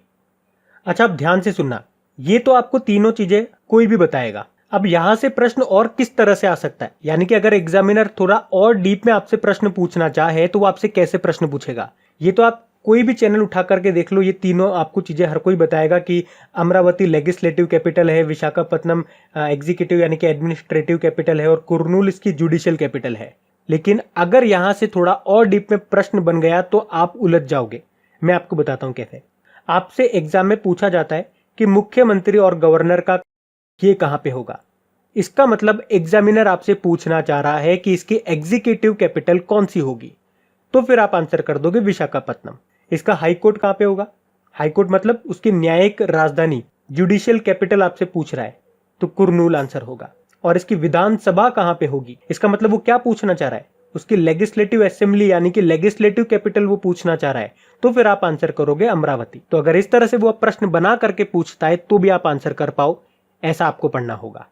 अच्छा, अब ध्यान से सुनना, ये तो आपको तीनों चीजें कोई भी बताएगा। अब यहां से प्रश्न और किस तरह से आ सकता है, यानी कि अगर एग्जामिनर थोड़ा और डीप में आपसे प्रश्न पूछना चाहे तो वो आपसे कैसे प्रश्न पूछेगा, ये तो आप कोई भी चैनल उठा करके देख लो, ये तीनों आपको चीजें हर कोई बताएगा कि अमरावती लेजिस्लेटिव कैपिटल है, विशाखापत्तनम एग्जीक्यूटिव यानी कि एडमिनिस्ट्रेटिव कैपिटल है, और कुर्नूल इसकी जुडिशियल कैपिटल है। लेकिन अगर यहां से थोड़ा और डीप में प्रश्न बन गया तो आप उलझ जाओगे। मैं आपको बताता हूं कैसे। आपसे एग्जाम में पूछा जाता है कि मुख्यमंत्री और गवर्नर का ये कहां पे होगा। इसका मतलब एग्जामिनर आपसे पूछना चाह रहा है कि इसकी एग्जीक्यूटिव कैपिटल कौन सी होगी, तो फिर आप आंसर कर दोगे विशाखापत्तनम। इसका हाईकोर्ट कहां पे होगा? हाईकोर्ट मतलब उसकी न्यायिक राजधानी, जुडिशियल कैपिटल आपसे पूछ रहा है, तो कुर्नूल आंसर होगा। और इसकी विधानसभा कहां पे होगी, इसका मतलब वो क्या पूछना चाह रहा है, उसकी लेजिस्लेटिव असेंबली यानी कि लेजिस्लेटिव कैपिटल वो पूछना चाह रहा है, तो फिर आप आंसर करोगे अमरावती। तो अगर इस तरह से वो प्रश्न बना करके पूछता है तो भी आप आंसर कर पाओ, ऐसा आपको पढ़ना होगा।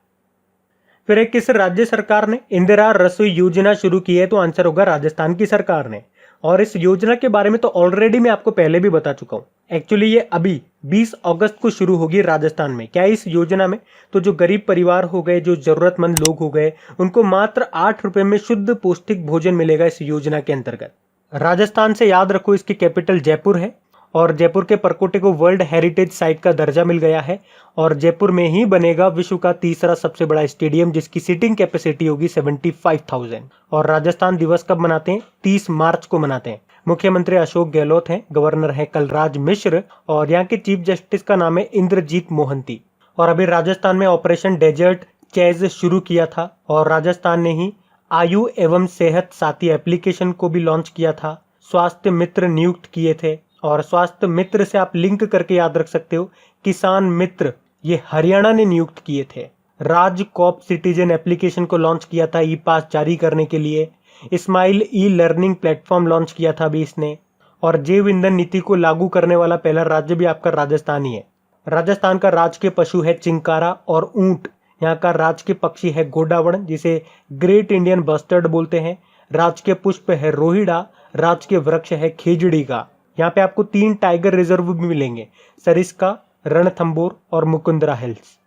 फिर एक किस राज्य सरकार ने इंदिरा रसोई योजना शुरू की है? तो आंसर होगा राजस्थान की सरकार ने। और इस योजना के बारे में तो ऑलरेडी मैं आपको पहले भी बता चुका हूं। एक्चुअली ये अभी 20 अगस्त को शुरू होगी राजस्थान में। क्या इस योजना में तो जो गरीब परिवार हो गए, जो जरूरतमंद लोग हो गए, उनको मात्र 8 रुपए में शुद्ध पौष्टिक भोजन मिलेगा इस योजना के अंतर्गत। राजस्थान से याद रखो इसकी कैपिटल जयपुर है, और जयपुर के परकोटे को वर्ल्ड हेरिटेज साइट का दर्जा मिल गया है। और जयपुर में ही बनेगा विश्व का तीसरा सबसे बड़ा स्टेडियम, जिसकी सीटिंग कैपेसिटी होगी 75,000। और राजस्थान दिवस कब मनाते हैं? 30 मार्च को मनाते हैं। मुख्यमंत्री अशोक गहलोत हैं, गवर्नर है कलराज मिश्र, और यहाँ के चीफ जस्टिस का नाम है इंद्रजीत मोहंती। और अभी राजस्थान में ऑपरेशन डेजर्ट चेज शुरू किया था, और राजस्थान ने ही आयु एवं सेहत साथी एप्लीकेशन को भी लॉन्च किया था। स्वास्थ्य मित्र नियुक्त किए थे, और स्वास्थ्य मित्र से आप लिंक करके याद रख सकते हो किसान मित्र, ये हरियाणा ने नियुक्त किए थे। राज कॉप सिटीजन एप्लीकेशन को लॉन्च किया था ई पास जारी करने के लिए। Smile e learning platform launch किया था अभी इसने। और जैव ईंधन नीति को लागू करने वाला पहला राज्य भी आपका राजस्थान ही है। राजस्थान का राजकीय पशु है चिंकारा और ऊंट। यहाँ का राजकीय पक्षी है गोडावण, जिसे ग्रेट इंडियन बस्टर्ड बोलते हैं। राजकीय पुष्प है रोहिड़ा, राजकीय वृक्ष है खेजड़ी का। यहाँ पे आपको 3 टाइगर रिजर्व भी मिलेंगे, सरिस्का, रणथंबोर और मुकुंदरा हिल्स।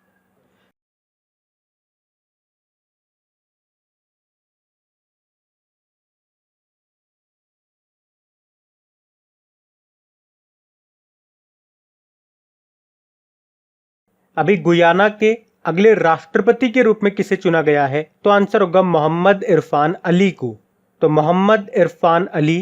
अभी गुयाना के अगले राष्ट्रपति के रूप में किसे चुना गया है? तो आंसर होगा मोहम्मद इरफान अली को। तो मोहम्मद इरफान अली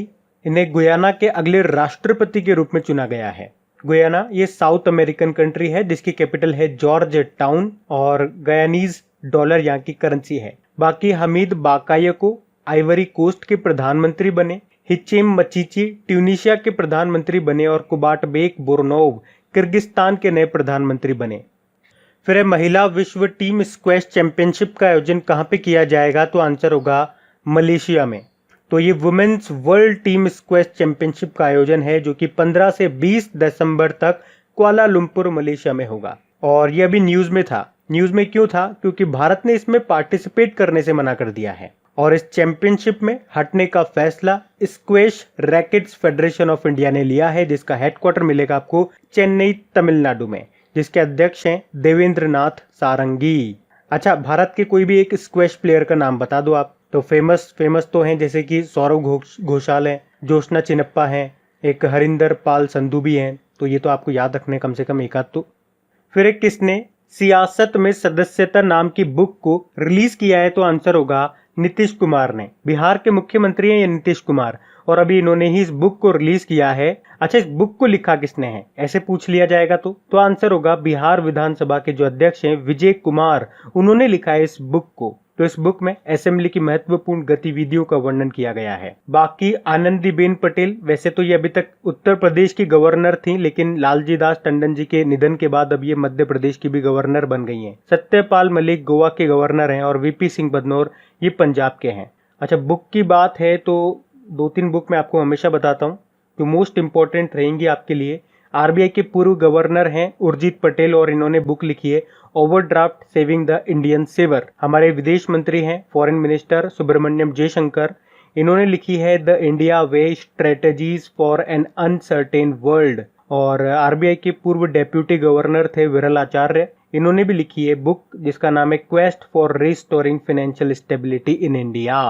इन्हें गुयाना के अगले राष्ट्रपति के रूप में चुना गया है। गुयाना ये साउथ अमेरिकन कंट्री है जिसकी कैपिटल है जॉर्ज टाउन और गयानीज डॉलर यहाँ की करेंसी है। बाकी हमीद बाकायको आइवरी कोस्ट के प्रधानमंत्री बने, हिचेम मचीची ट्यूनिशिया के प्रधानमंत्री बने और कुबाटबेक बोर्नोव किर्गिस्तान के नए प्रधानमंत्री बने। फिर महिला विश्व टीम स्क्वैश चैंपियनशिप का आयोजन कहाँ पे किया जाएगा? तो आंसर होगा मलेशिया में। तो ये women's world team squash championship का आयोजन है जो कि 15 से 20 दिसंबर तक कुआलालंपुर मलेशिया में होगा। और ये अभी न्यूज में था। न्यूज में क्यों था? क्योंकि भारत ने इसमें पार्टिसिपेट करने से मना कर दिया है और इस चैंपियनशिप में हटने का फैसला squash rackets federation of India ने लिया है, जिसका हेडक्वार्टर मिलेगा आपको चेन्नई तमिलनाडु में, जिसके अध्यक्ष हैं देवेंद्र नाथ सारंगी। अच्छा, भारत के कोई भी एक स्क्वैश प्लेयर का नाम बता दो आप। तो फेमस तो हैं जैसे कि सौरव घोषाल हैं, जोशना चिनप्पा हैं, एक हरिंदर पाल संधू भी हैं। तो ये तो आपको याद रखने कम से कम एक आध तो। फिर एक किसने सियासत में सदस्यता नाम की बुक को रिलीज किया है? तो आंसर होगा नीतीश कुमार ने। बिहार के मुख्यमंत्री हैं ये नीतीश कुमार और अभी इन्होंने ही इस बुक को रिलीज किया है। अच्छा, इस बुक को लिखा किसने है ऐसे पूछ लिया जाएगा तो आंसर होगा बिहार विधानसभा के जो अध्यक्ष हैं विजय कुमार, उन्होंने लिखा है इस बुक को। तो इस बुक में असेंबली की महत्वपूर्ण गतिविधियों का वर्णन किया गया है। बाकी आनंदीबेन पटेल, वैसे तो ये अभी तक उत्तर प्रदेश की गवर्नर थी, लेकिन लालजी दास टंडन जी के निधन के बाद अब ये मध्य प्रदेश की भी गवर्नर बन गई हैं। सत्यपाल मलिक गोवा के गवर्नर हैं और वीपी सिंह बदनौर ये पंजाब के हैं। अच्छा, बुक की बात है तो 2-3 बुक मैं आपको हमेशा बताता हूँ जो मोस्ट इंपॉर्टेंट रहेंगी आपके लिए। आरबीआई के पूर्व गवर्नर हैं उर्जित पटेल और इन्होंने बुक लिखी है overdraft saving the Indian saver. हमारे विदेश मंत्री हैं फॉरेन मिनिस्टर सुब्रमण्यम जयशंकर, इन्होंने लिखी है the India way strategies for an uncertain world. और आरबीआई के पूर्व डेप्यूटी गवर्नर थे विरल आचार्य, इन्होंने भी लिखी है बुक जिसका नाम है quest for restoring financial stability in India.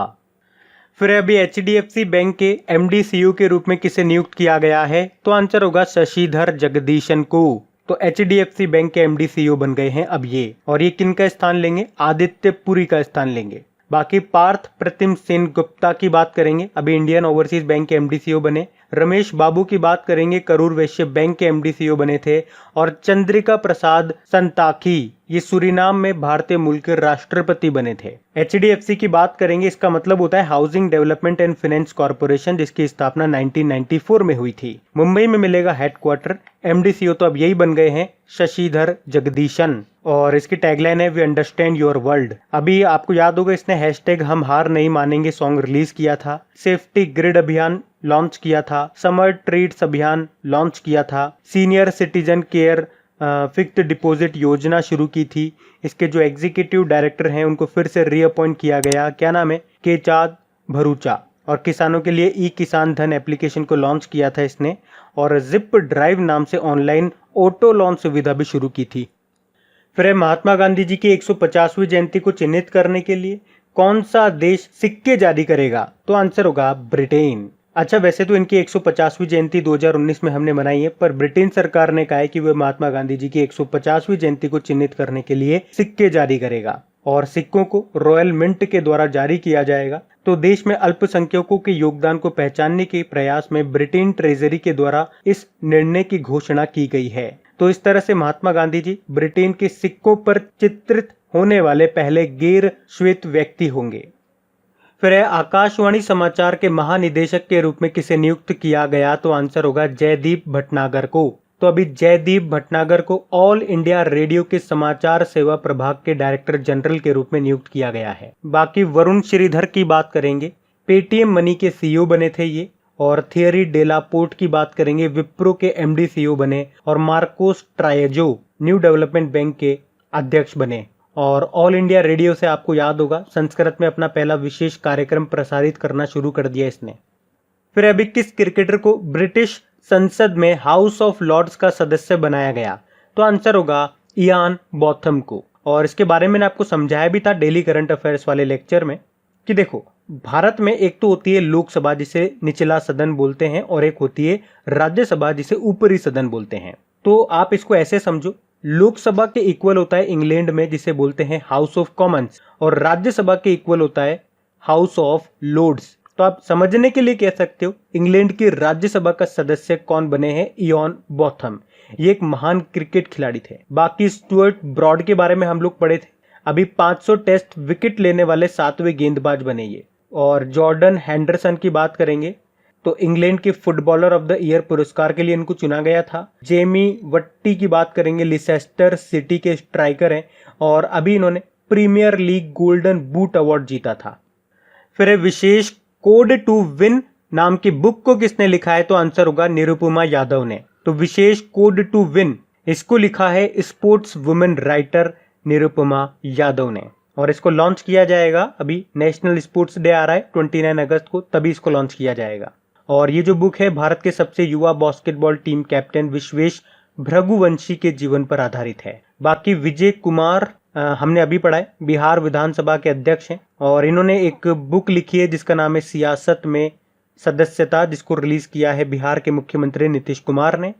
फिर अभी एचडीएफसी बैंक के एमडी सीईओ के रूप में किसे नियुक्त किया गया है? तो आंसर होगा शशिधर जगदीशन को। तो एचडीएफसी बैंक के एमडी सीईओ बन गए हैं अब ये, और ये किनका स्थान लेंगे? आदित्य पुरी का स्थान लेंगे। बाकी पार्थ प्रतिम सेन गुप्ता की बात करेंगे, अभी इंडियन ओवरसीज बैंक के एमडी सीईओ बने। रमेश बाबू की बात करेंगे, करूर वैश्य बैंक के एमडी सीईओ बने थे। और चंद्रिका प्रसाद संताखी ये सूरीनाम में भारतीय मूल के राष्ट्रपति बने थे। एचडीएफसी की बात करेंगे, इसका मतलब होता है housing development and finance corporation, जिसकी स्थापना 1994 में हुई थी। मुंबई में मिलेगा हेडक्वार्टर। एमडी सीईओ तो अब यही बन गए हैं शशिधर जगदीशन, और इसकी टैगलाइन है वी अंडरस्टैंड योर वर्ल्ड। अभी आपको याद होगा इसने हैशटैग हम हार नहीं मानेंगे सॉन्ग रिलीज किया था, सेफ्टी ग्रिड अभियान लॉन्च किया था, समर ट्रीट्स अभियान लॉन्च किया था, senior citizen care fixed deposit योजना शुरू की थी। इसके जो एग्जीक्यूटिव डायरेक्टर हैं उनको फिर से रीअपॉइंट किया गया, क्या नाम है? केचाद भरूचा। और किसानों के लिए ई किसान धन एप्लीकेशन को लॉन्च किया था इसने, और जिप ड्राइव नाम से ऑनलाइन ऑटो लोन सुविधा भी शुरू की थी। फिर महात्मा गांधी जी की 150वीं जयंती को चिन्हित करने के लिए कौन सा देश सिक्के जारी करेगा? तो आंसर होगा ब्रिटेन। अच्छा, वैसे तो इनकी 150वीं जयंती 2019 में हमने मनाई है, पर ब्रिटेन सरकार ने कहा है कि वह महात्मा गांधी जी की 150वीं जयंती को चिन्हित करने के लिए सिक्के जारी करेगा, और सिक्कों को रॉयल मिंट के द्वारा जारी किया जाएगा। तो देश में अल्पसंख्यकों के योगदान को पहचानने के प्रयास में ब्रिटेन ट्रेजरी के द्वारा इस निर्णय की घोषणा की गई है। तो इस तरह से महात्मा गांधी जी ब्रिटेन के सिक्कों पर चित्रित होने वाले पहले गैर श्वेत व्यक्ति होंगे। फिर आकाशवाणी समाचार के महानिदेशक के रूप में किसे नियुक्त किया गया? तो आंसर होगा जयदीप भटनागर को। तो अभी जयदीप भटनागर को ऑल इंडिया रेडियो के समाचार सेवा प्रभाग के डायरेक्टर जनरल के रूप में नियुक्त किया गया है। बाकी वरुण श्रीधर की बात करेंगे, पेटीएम मनी के सीईओ बने थे ये। और थियरी डेलापोर्ट की बात करेंगे, विप्रो के एमडी सीईओ बने। और मार्कोस ट्रायजो न्यू डेवलपमेंट बैंक के अध्यक्ष बने। और ऑल इंडिया रेडियो से आपको याद होगा संस्कृत में अपना पहला विशेष कार्यक्रम प्रसारित करना शुरू कर दिया इसने। फिर अभी किस क्रिकेटर को ब्रिटिश संसद में हाउस ऑफ लॉर्ड्स का सदस्य बनाया गया? तो आंसर होगा इयान बॉथम को। और इसके बारे में मैंने आपको समझाया भी था डेली करंट अफेयर्स वाले लेक्चर में कि देखो, भारत में एक तो होती है लोकसभा जिसे निचला सदन बोलते हैं, और एक होती है राज्यसभा जिसे ऊपरी सदन बोलते हैं। तो आप इसको ऐसे समझो, लोकसभा के इक्वल होता है इंग्लैंड में जिसे बोलते हैं हाउस ऑफ कॉमन्स, और राज्यसभा के इक्वल होता है हाउस ऑफ लॉर्ड्स। तो आप समझने के लिए कह सकते हो इंग्लैंड की राज्यसभा का सदस्य कौन बने हैं, इयान बॉथम। ये एक महान क्रिकेट खिलाड़ी थे। बाकी स्टुअर्ट ब्रॉड के बारे में हम लोग पढ़े थे, अभी 500 टेस्ट विकेट लेने वाले 7वें गेंदबाज बने ये। और जॉर्डन हैंडरसन की बात करेंगे तो इंग्लैंड के फुटबॉलर ऑफ द ईयर पुरस्कार के लिए इनको चुना गया था। जेमी वट्टी की बात करेंगे, लिसेस्टर सिटी के स्ट्राइकर हैं, और अभी इन्होंने premier league golden boot award जीता था। फिर है विशेष कोड टू विन नाम की बुक को किसने लिखा है, तो आंसर होगा निरुपमा यादव ने। तो विशेष कोड टू विन इसको लिखा है sports women writer Nirupama Yadav ने, और इसको लॉन्च किया जाएगा, अभी नेशनल स्पोर्ट्स डे आ रहा है 29 अगस्त को, तभी इसको लॉन्च किया जाएगा। और ये जो बुक है भारत के सबसे युवा बास्केटबॉल टीम कैप्टन विश्वेश भृगुवंशी के जीवन पर आधारित है। बाकी विजय कुमार हमने अभी पढ़ा है, बिहार विधानसभा के अध्यक्ष हैं, और इन्होंने एक बुक लिखी है जिसका नाम है सियासत में सदस्यता, जिसको रिलीज किया है बिहार के मुख्यमंत्री नीतीश कुमार ने।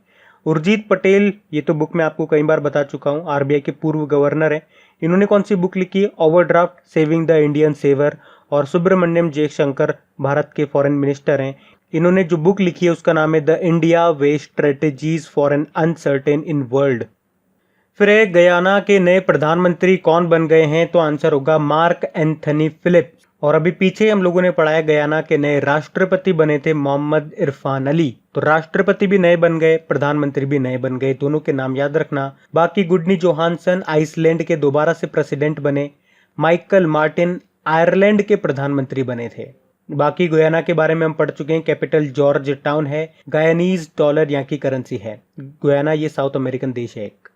उर्जित पटेल, ये तो बुक मैं आपको कई बार बता चुका हूँ, आरबीआई के पूर्व गवर्नर हैं। इन्होंने कौन सी बुक लिखी है, overdraft saving the Indian saver. और सुब्रमण्यम जयशंकर भारत के फॉरेन मिनिस्टर हैं, इन्होंने जो बुक लिखी है उसका नाम है the India way strategies for an uncertain in world. फिर गयाना के नए प्रधानमंत्री कौन बन गए हैं, तो आंसर होगा मार्क एंथनी फिलिप्स। और अभी पीछे हम लोगों ने पढ़ाया गयाना के नए राष्ट्रपति बने थे मोहम्मद इरफान अली। तो राष्ट्रपति भी नए बन गए, प्रधानमंत्री भी नए बन गए, दोनों के नाम याद रखना। बाकी गुडनी जोहानसन आइसलैंड के दोबारा से प्रेसिडेंट बने। माइकल मार्टिन आयरलैंड के प्रधानमंत्री बने थे। बाकी गयाना के बारे में हम पढ़ चुके हैं, कैपिटल जॉर्ज टाउन है, गयानीज डॉलर यहाँ की करेंसी है। गयाना ये साउथ अमेरिकन देश है एक।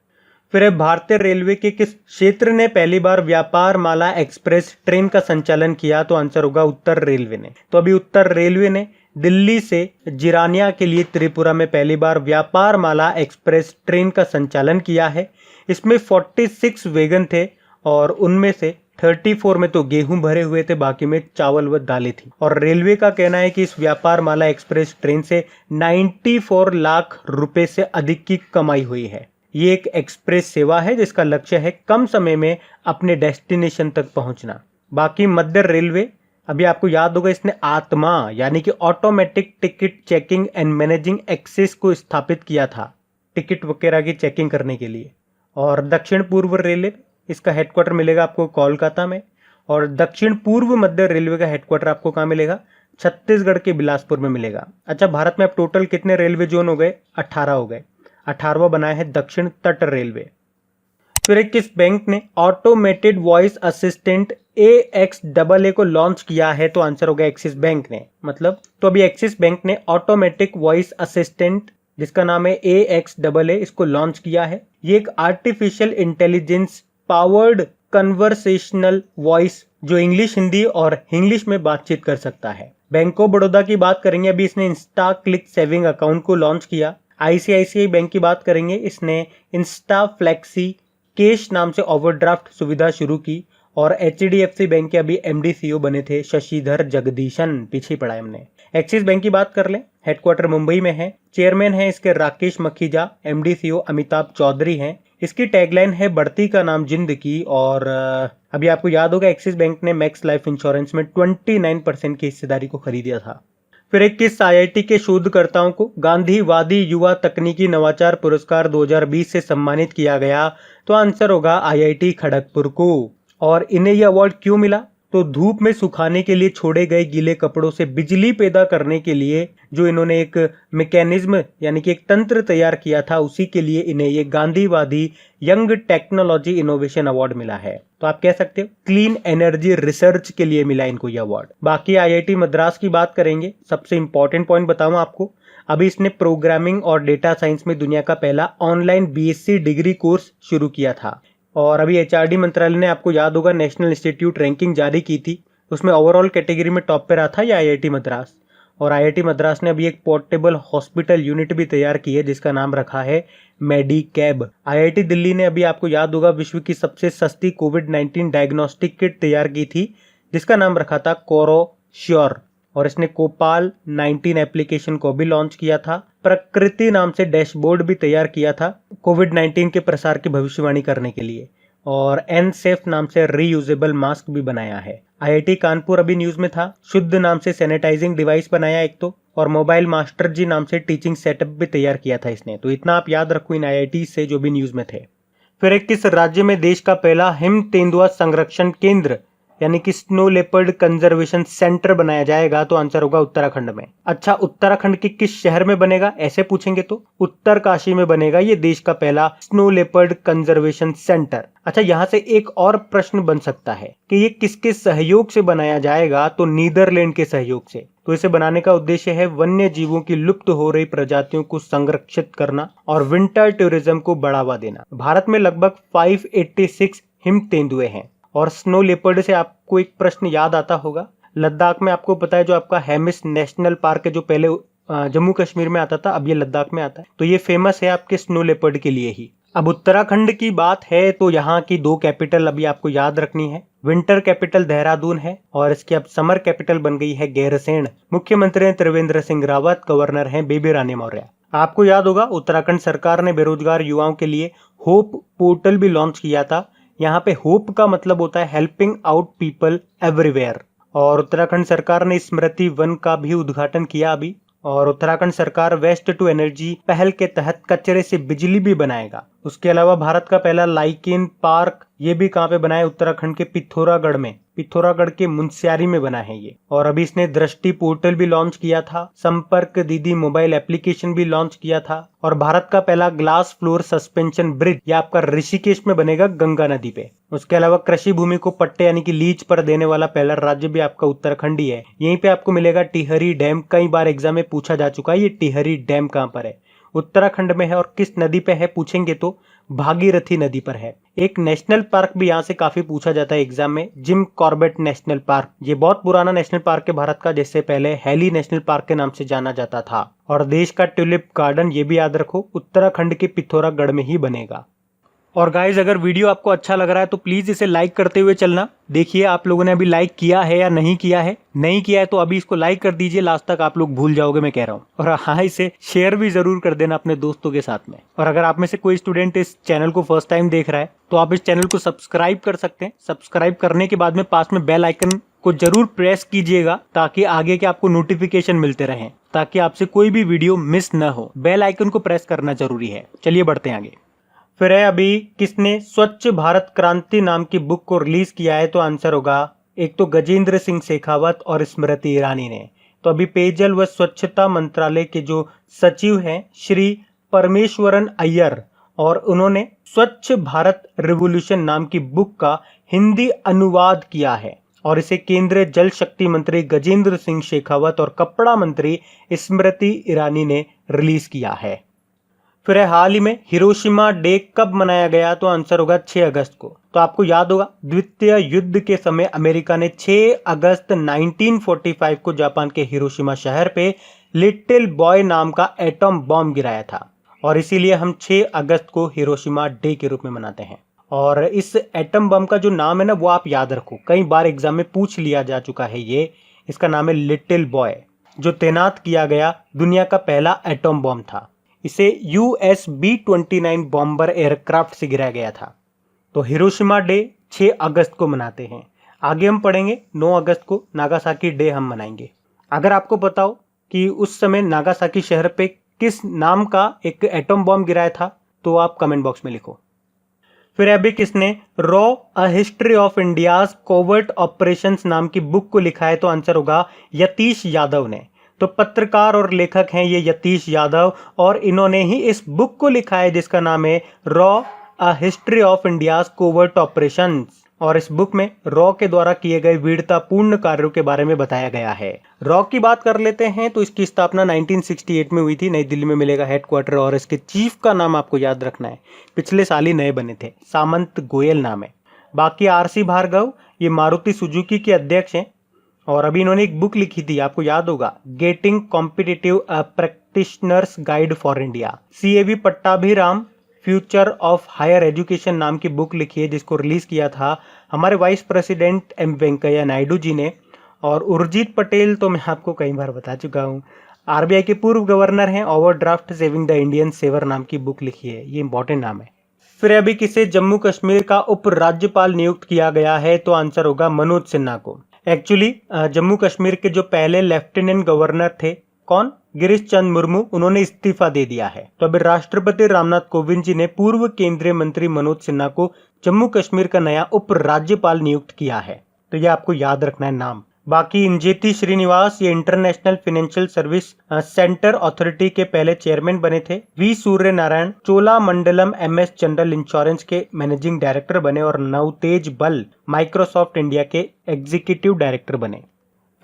फिर भारतीय रेलवे के किस क्षेत्र ने पहली बार व्यापार माला एक्सप्रेस ट्रेन का संचालन किया, तो आंसर होगा उत्तर रेलवे ने। तो अभी उत्तर रेलवे ने दिल्ली से जिरानिया के लिए त्रिपुरा में पहली बार व्यापार माला एक्सप्रेस ट्रेन का संचालन किया है। इसमें 46 वैगन थे, और उनमें से 34 में तो गेहूं भरे हुए थे, बाकी में चावल व दालें थी। और रेलवे का कहना है कि इस व्यापार माला एक्सप्रेस ट्रेन से 94 लाख रुपए से अधिक की कमाई हुई है। ये एक एक्सप्रेस सेवा है जिसका लक्ष्य है कम समय में अपने डेस्टिनेशन तक पहुंचना। बाकी मध्य रेलवे, अभी आपको याद होगा इसने आत्मा यानी कि automatic ticket checking and managing access को स्थापित किया था, टिकट वगैरह की चेकिंग करने के लिए। और दक्षिण पूर्व रेलवे, इसका हेडक्वार्टर मिलेगा आपको कोलकाता में। और दक्षिण पूर्व मध्य रेलवे का हेडक्वार्टर आपको कहाँ मिलेगा, छत्तीसगढ़ के बिलासपुर में मिलेगा। अच्छा, भारत में अब टोटल कितने रेलवे जोन हो गए, 18 हो गए। 18वां बनाया है दक्षिण तट रेलवे। फिर किस बैंक ने ऑटोमेटेड वॉइस असिस्टेंट AXAA को लॉन्च किया है, तो आंसर होगा एक्सिस बैंक ने। मतलब तो अभी एक्सिस बैंक ने ऑटोमेटिक वॉइस असिस्टेंट जिसका नाम है AXAA इसको लॉन्च किया है। ये एक artificial intelligence powered conversational voice जो इंग्लिश, हिंदी और इंग्लिश में बातचीत कर सकता है। बैंक ऑफ बड़ौदा की बात करेंगे, अभी इसने इंस्टा क्लिक सेविंग अकाउंट को लॉन्च किया। ICICI बैंक की बात करेंगे, इसने इंस्टा फ्लेक्सी कैश नाम से ओवरड्राफ्ट सुविधा शुरू की। और HDFC बैंक के अभी MD CEO बने थे शशिधर जगदीशन, पीछे पढ़ा है हमने। एक्सिस बैंक की बात कर लें, हेडक्वार्टर मुंबई में है। चेयरमैन है इसके राकेश मखीजा, MD CEO अमिताभ चौधरी हैं। इसकी टैगलाइन है बढ़ती का नाम जिंदगी। और अभी आपको याद होगा एक्सिस बैंक ने मैक्स लाइफ इंश्योरेंस में 29% की हिस्सेदारी को खरीदा था। फिर एक किस IIT के शोधकर्ताओं को गांधीवादी युवा तकनीकी नवाचार पुरस्कार 2020 से सम्मानित किया गया, तो आंसर होगा IIT खड़गपुर को। और इन्हें यह अवार्ड क्यों मिला, तो धूप में सुखाने के लिए छोड़े गए गीले कपड़ों से बिजली पैदा करने के लिए जो इन्होंने एक मैकेनिज्म यानी कि एक तंत्र तैयार किया था, उसी के लिए इन्हें ये गांधीवादी यंग टेक्नोलॉजी इनोवेशन अवार्ड मिला है। तो आप कह सकते हो क्लीन एनर्जी रिसर्च के लिए मिला इनको यह अवार्ड। बाकी IIT मद्रास की बात करेंगे, सबसे इंपॉर्टेंट पॉइंट बताऊं आपको, अभी इसने प्रोग्रामिंग और डेटा साइंस में दुनिया का पहला ऑनलाइन BSc डिग्री कोर्स शुरू किया था। और अभी HRD मंत्रालय ने, आपको याद होगा, नेशनल इंस्टीट्यूट रैंकिंग जारी की थी, उसमें ओवरऑल कैटेगरी में टॉप पे रहा था ये IIT मद्रास। और आईआईटी मद्रास ने अभी एक पोर्टेबल हॉस्पिटल यूनिट भी तैयार की है जिसका नाम रखा है मेडिकैब। आईआईटी दिल्ली ने अभी आपको याद होगा विश्व की सबसे सस्ती कोविड-19 डायग्नोस्टिक किट तैयार की थी जिसका नाम रखा था कोरोश्योर, और इसने कोपाल 19 एप्लीकेशन को भी लॉन्च किया था। प्रकृति नाम से डैशबोर्ड भी तैयार किया था कोविड-19 के प्रसार की भविष्यवाणी करने के लिए, और एनसेफ नाम से रीयूजेबल मास्क भी बनाया है। आईआईटी कानपुर अभी न्यूज में था, शुद्ध नाम से सैनिटाइजिंग डिवाइस बनाया एक तो, और मोबाइल मास्टर जी नाम से टीचिंग सेटअप भी तैयार किया था इसने। तो इतना आप याद रखो इन आईआईटी से जो भी न्यूज में थे। फिर एक किस राज्य में देश का पहला हिम तेंदुआ संरक्षण केंद्र यानी कि स्नो लेपर्ड कंजर्वेशन सेंटर बनाया जाएगा, तो आंसर होगा उत्तराखंड में। अच्छा, उत्तराखंड के किस शहर में बनेगा ऐसे पूछेंगे तो उत्तरकाशी में बनेगा ये देश का पहला स्नो लेपर्ड कंजर्वेशन सेंटर। अच्छा, यहाँ से एक और प्रश्न बन सकता है कि ये किसके सहयोग से बनाया जाएगा, तो नीदरलैंड के सहयोग से। तो इसे बनाने का उद्देश्य है वन्य जीवों की लुप्त हो रही प्रजातियों को संरक्षित करना और विंटर टूरिज्म को बढ़ावा देना। भारत में लगभग 586 हिम तेंदुए हैं। और स्नो लेपर्ड से आपको एक प्रश्न याद आता होगा, लद्दाख में आपको पता है जो आपका हेमिस नेशनल पार्क है जो पहले जम्मू कश्मीर में आता था, अब ये लद्दाख में आता है, तो ये फेमस है आपके स्नो लेपर्ड के लिए ही। अब उत्तराखंड की बात है तो यहाँ की 2 कैपिटल अभी आपको याद रखनी है। विंटर कैपिटल देहरादून है और इसकी अब समर कैपिटल बन गई है गैरसैंण। मुख्यमंत्री हैं त्रिवेंद्र सिंह रावत, गवर्नर हैं बेबी रानी मौर्य। आपको याद होगा उत्तराखंड सरकार ने बेरोजगार युवाओं के लिए होप पोर्टल भी लॉन्च किया था। यहाँ पे होप का मतलब होता है हेल्पिंग आउट पीपल एवरीवेयर। और उत्तराखंड सरकार ने स्मृति वन का भी उद्घाटन किया अभी। और उत्तराखंड सरकार वेस्ट टू एनर्जी पहल के तहत कचरे से बिजली भी बनाएगा। उसके अलावा भारत का पहला लाइकेन पार्क ये भी कहाँ पे बना है, उत्तराखंड के पिथौरागढ़ में, पिथौरागढ़ के मुनस्यारी में बना है ये। और अभी इसने दृष्टि पोर्टल भी लॉन्च किया था, संपर्क दीदी मोबाइल एप्लीकेशन भी लॉन्च किया था, और भारत का पहला ग्लास फ्लोर सस्पेंशन ब्रिज ये आपका ऋषिकेश में बनेगा गंगा नदी पे। उसके अलावा कृषि भूमि को पट्टे यानी कि लीज पर देने वाला पहला राज्य भी आपका उत्तराखंड ही है। यहीं पे आपको मिलेगा टिहरी डैम। कई बार एग्जाम में पूछा जा चुका है ये टिहरी डैम कहाँ पर है, उत्तराखंड में है, और किस नदी पे है पूछेंगे तो भागीरथी नदी पर है। एक नेशनल पार्क भी यहाँ से काफी पूछा जाता है एग्जाम में, जिम कॉर्बेट नेशनल पार्क। ये बहुत पुराना नेशनल पार्क है भारत का, जिससे पहले हैली नेशनल पार्क के नाम से जाना जाता था। और देश का ट्यूलिप गार्डन ये भी याद रखो उत्तराखंड के पिथौरागढ़ में ही बनेगा। और गाइज अगर वीडियो आपको अच्छा लग रहा है तो प्लीज इसे लाइक करते हुए चलना। देखिए आप लोगों ने अभी लाइक किया है या नहीं किया है, नहीं किया है तो अभी इसको लाइक कर दीजिए, लास्ट तक आप लोग भूल जाओगे मैं कह रहा हूँ। और हाँ, इसे शेयर भी जरूर कर देना अपने दोस्तों के साथ में। और अगर आप में से कोई स्टूडेंट इस चैनल को फर्स्ट टाइम देख रहा है तो आप इस चैनल को सब्सक्राइब कर सकते हैं। सब्सक्राइब करने के बाद में पास में बेल आइकन को जरूर प्रेस कीजिएगा ताकि आगे के आपको नोटिफिकेशन मिलते रहें, ताकि आपसे कोई भी वीडियो मिस न हो। बेल आइकन को प्रेस करना जरूरी है। चलिए बढ़ते हैं आगे। फिर है अभी किसने स्वच्छ भारत क्रांति नाम की बुक को रिलीज किया है, तो आंसर होगा एक तो गजेंद्र सिंह शेखावत और स्मृति ईरानी ने। तो अभी पेयजल व स्वच्छता मंत्रालय के जो सचिव हैं श्री परमेश्वरन अय्यर, और उन्होंने स्वच्छ भारत रिवोल्यूशन नाम की बुक का हिंदी अनुवाद किया है, और इसे केंद्रीय जल शक्ति मंत्री गजेंद्र सिंह शेखावत और कपड़ा मंत्री स्मृति ईरानी ने रिलीज किया है। फिर हाल ही में हिरोशिमा डे कब मनाया गया, तो आंसर होगा 6 अगस्त को। तो आपको याद होगा द्वितीय युद्ध के समय अमेरिका ने 6 अगस्त 1945 को जापान के हिरोशिमा शहर पे लिटिल बॉय नाम का एटम बॉम्ब गिराया था, और इसीलिए हम 6 अगस्त को हिरोशिमा डे के रूप में मनाते हैं। और इस एटम बम का जो नाम है ना वो आप याद रखो, कई बार एग्जाम में पूछ लिया जा चुका है ये। इसका नाम है लिटिल बॉय, जो तैनात किया गया दुनिया का पहला एटम बम था। इसे US B-29 बॉम्बर एयरक्राफ्ट से गिराया गया था। तो हिरोशिमा डे 6 अगस्त को मनाते हैं। आगे हम पढ़ेंगे 9 अगस्त को नागासाकी डे हम मनाएंगे। अगर आपको पता हो कि उस समय नागासाकी शहर पे किस नाम का एक एटम बॉम्ब गिराया था तो आप कमेंट बॉक्स में लिखो। फिर अभी किसने raw a history of India's covert operations नाम की बुक को लिखा है, तो आंसर होगा यतीश यादव ने। तो पत्रकार और लेखक हैं ये यतीश यादव, और इन्होंने ही इस बुक को लिखा है जिसका नाम है raw a history of India's covert operations. और इस बुक में रॉ के द्वारा किए गए वीरतापूर्ण कार्यों के बारे में बताया गया है। रॉ की बात कर लेते हैं तो इसकी स्थापना 1968 में हुई थी, नई दिल्ली में मिलेगा हेडक्वार्टर, और इसके चीफ का नाम आपको याद रखना है, पिछले साल ही नए बने थे, सामंत गोयल नाम है। बाकी RC भार्गव ये मारुति सुजुकी के अध्यक्ष हैं, और अभी इन्होंने एक बुक लिखी थी, आपको याद होगा, getting competitive practitioners guide for India. CAV Pattabhiram future of higher education नाम की बुक लिखी है, जिसको रिलीज किया था हमारे vice president M Venkaiah Naidu ji ने। और उर्जित पटेल तो मैं आपको कई बार बता चुका हूँ, RBI के पूर्व गवर्नर हैं, overdraft saving the Indian saver नाम की बुक लिखी है, ये इंपॉर्टेंट नाम है। फिर अभी किसे जम्मू कश्मीर का उप राज्यपाल नियुक्त किया गया है, तो आंसर होगा मनोज सिन्हा को। एक्चुअली जम्मू कश्मीर के जो पहले लेफ्टिनेंट गवर्नर थे, कौन, गिरीश चंद्र मुर्मू, उन्होंने इस्तीफा दे दिया है। तो अभी राष्ट्रपति रामनाथ कोविंद जी ने पूर्व केंद्रीय मंत्री मनोज सिन्हा को जम्मू कश्मीर का नया उप राज्यपाल नियुक्त किया है, तो ये आपको याद रखना है नाम। बाकी इंजेती श्रीनिवास ये international financial service centre authority के पहले चेयरमैन बने थे। V Surya Narayan Cholamandalam MS general insurance के मैनेजिंग डायरेक्टर बने और नवतेज बल माइक्रोसॉफ्ट इंडिया के एग्जीक्यूटिव डायरेक्टर बने।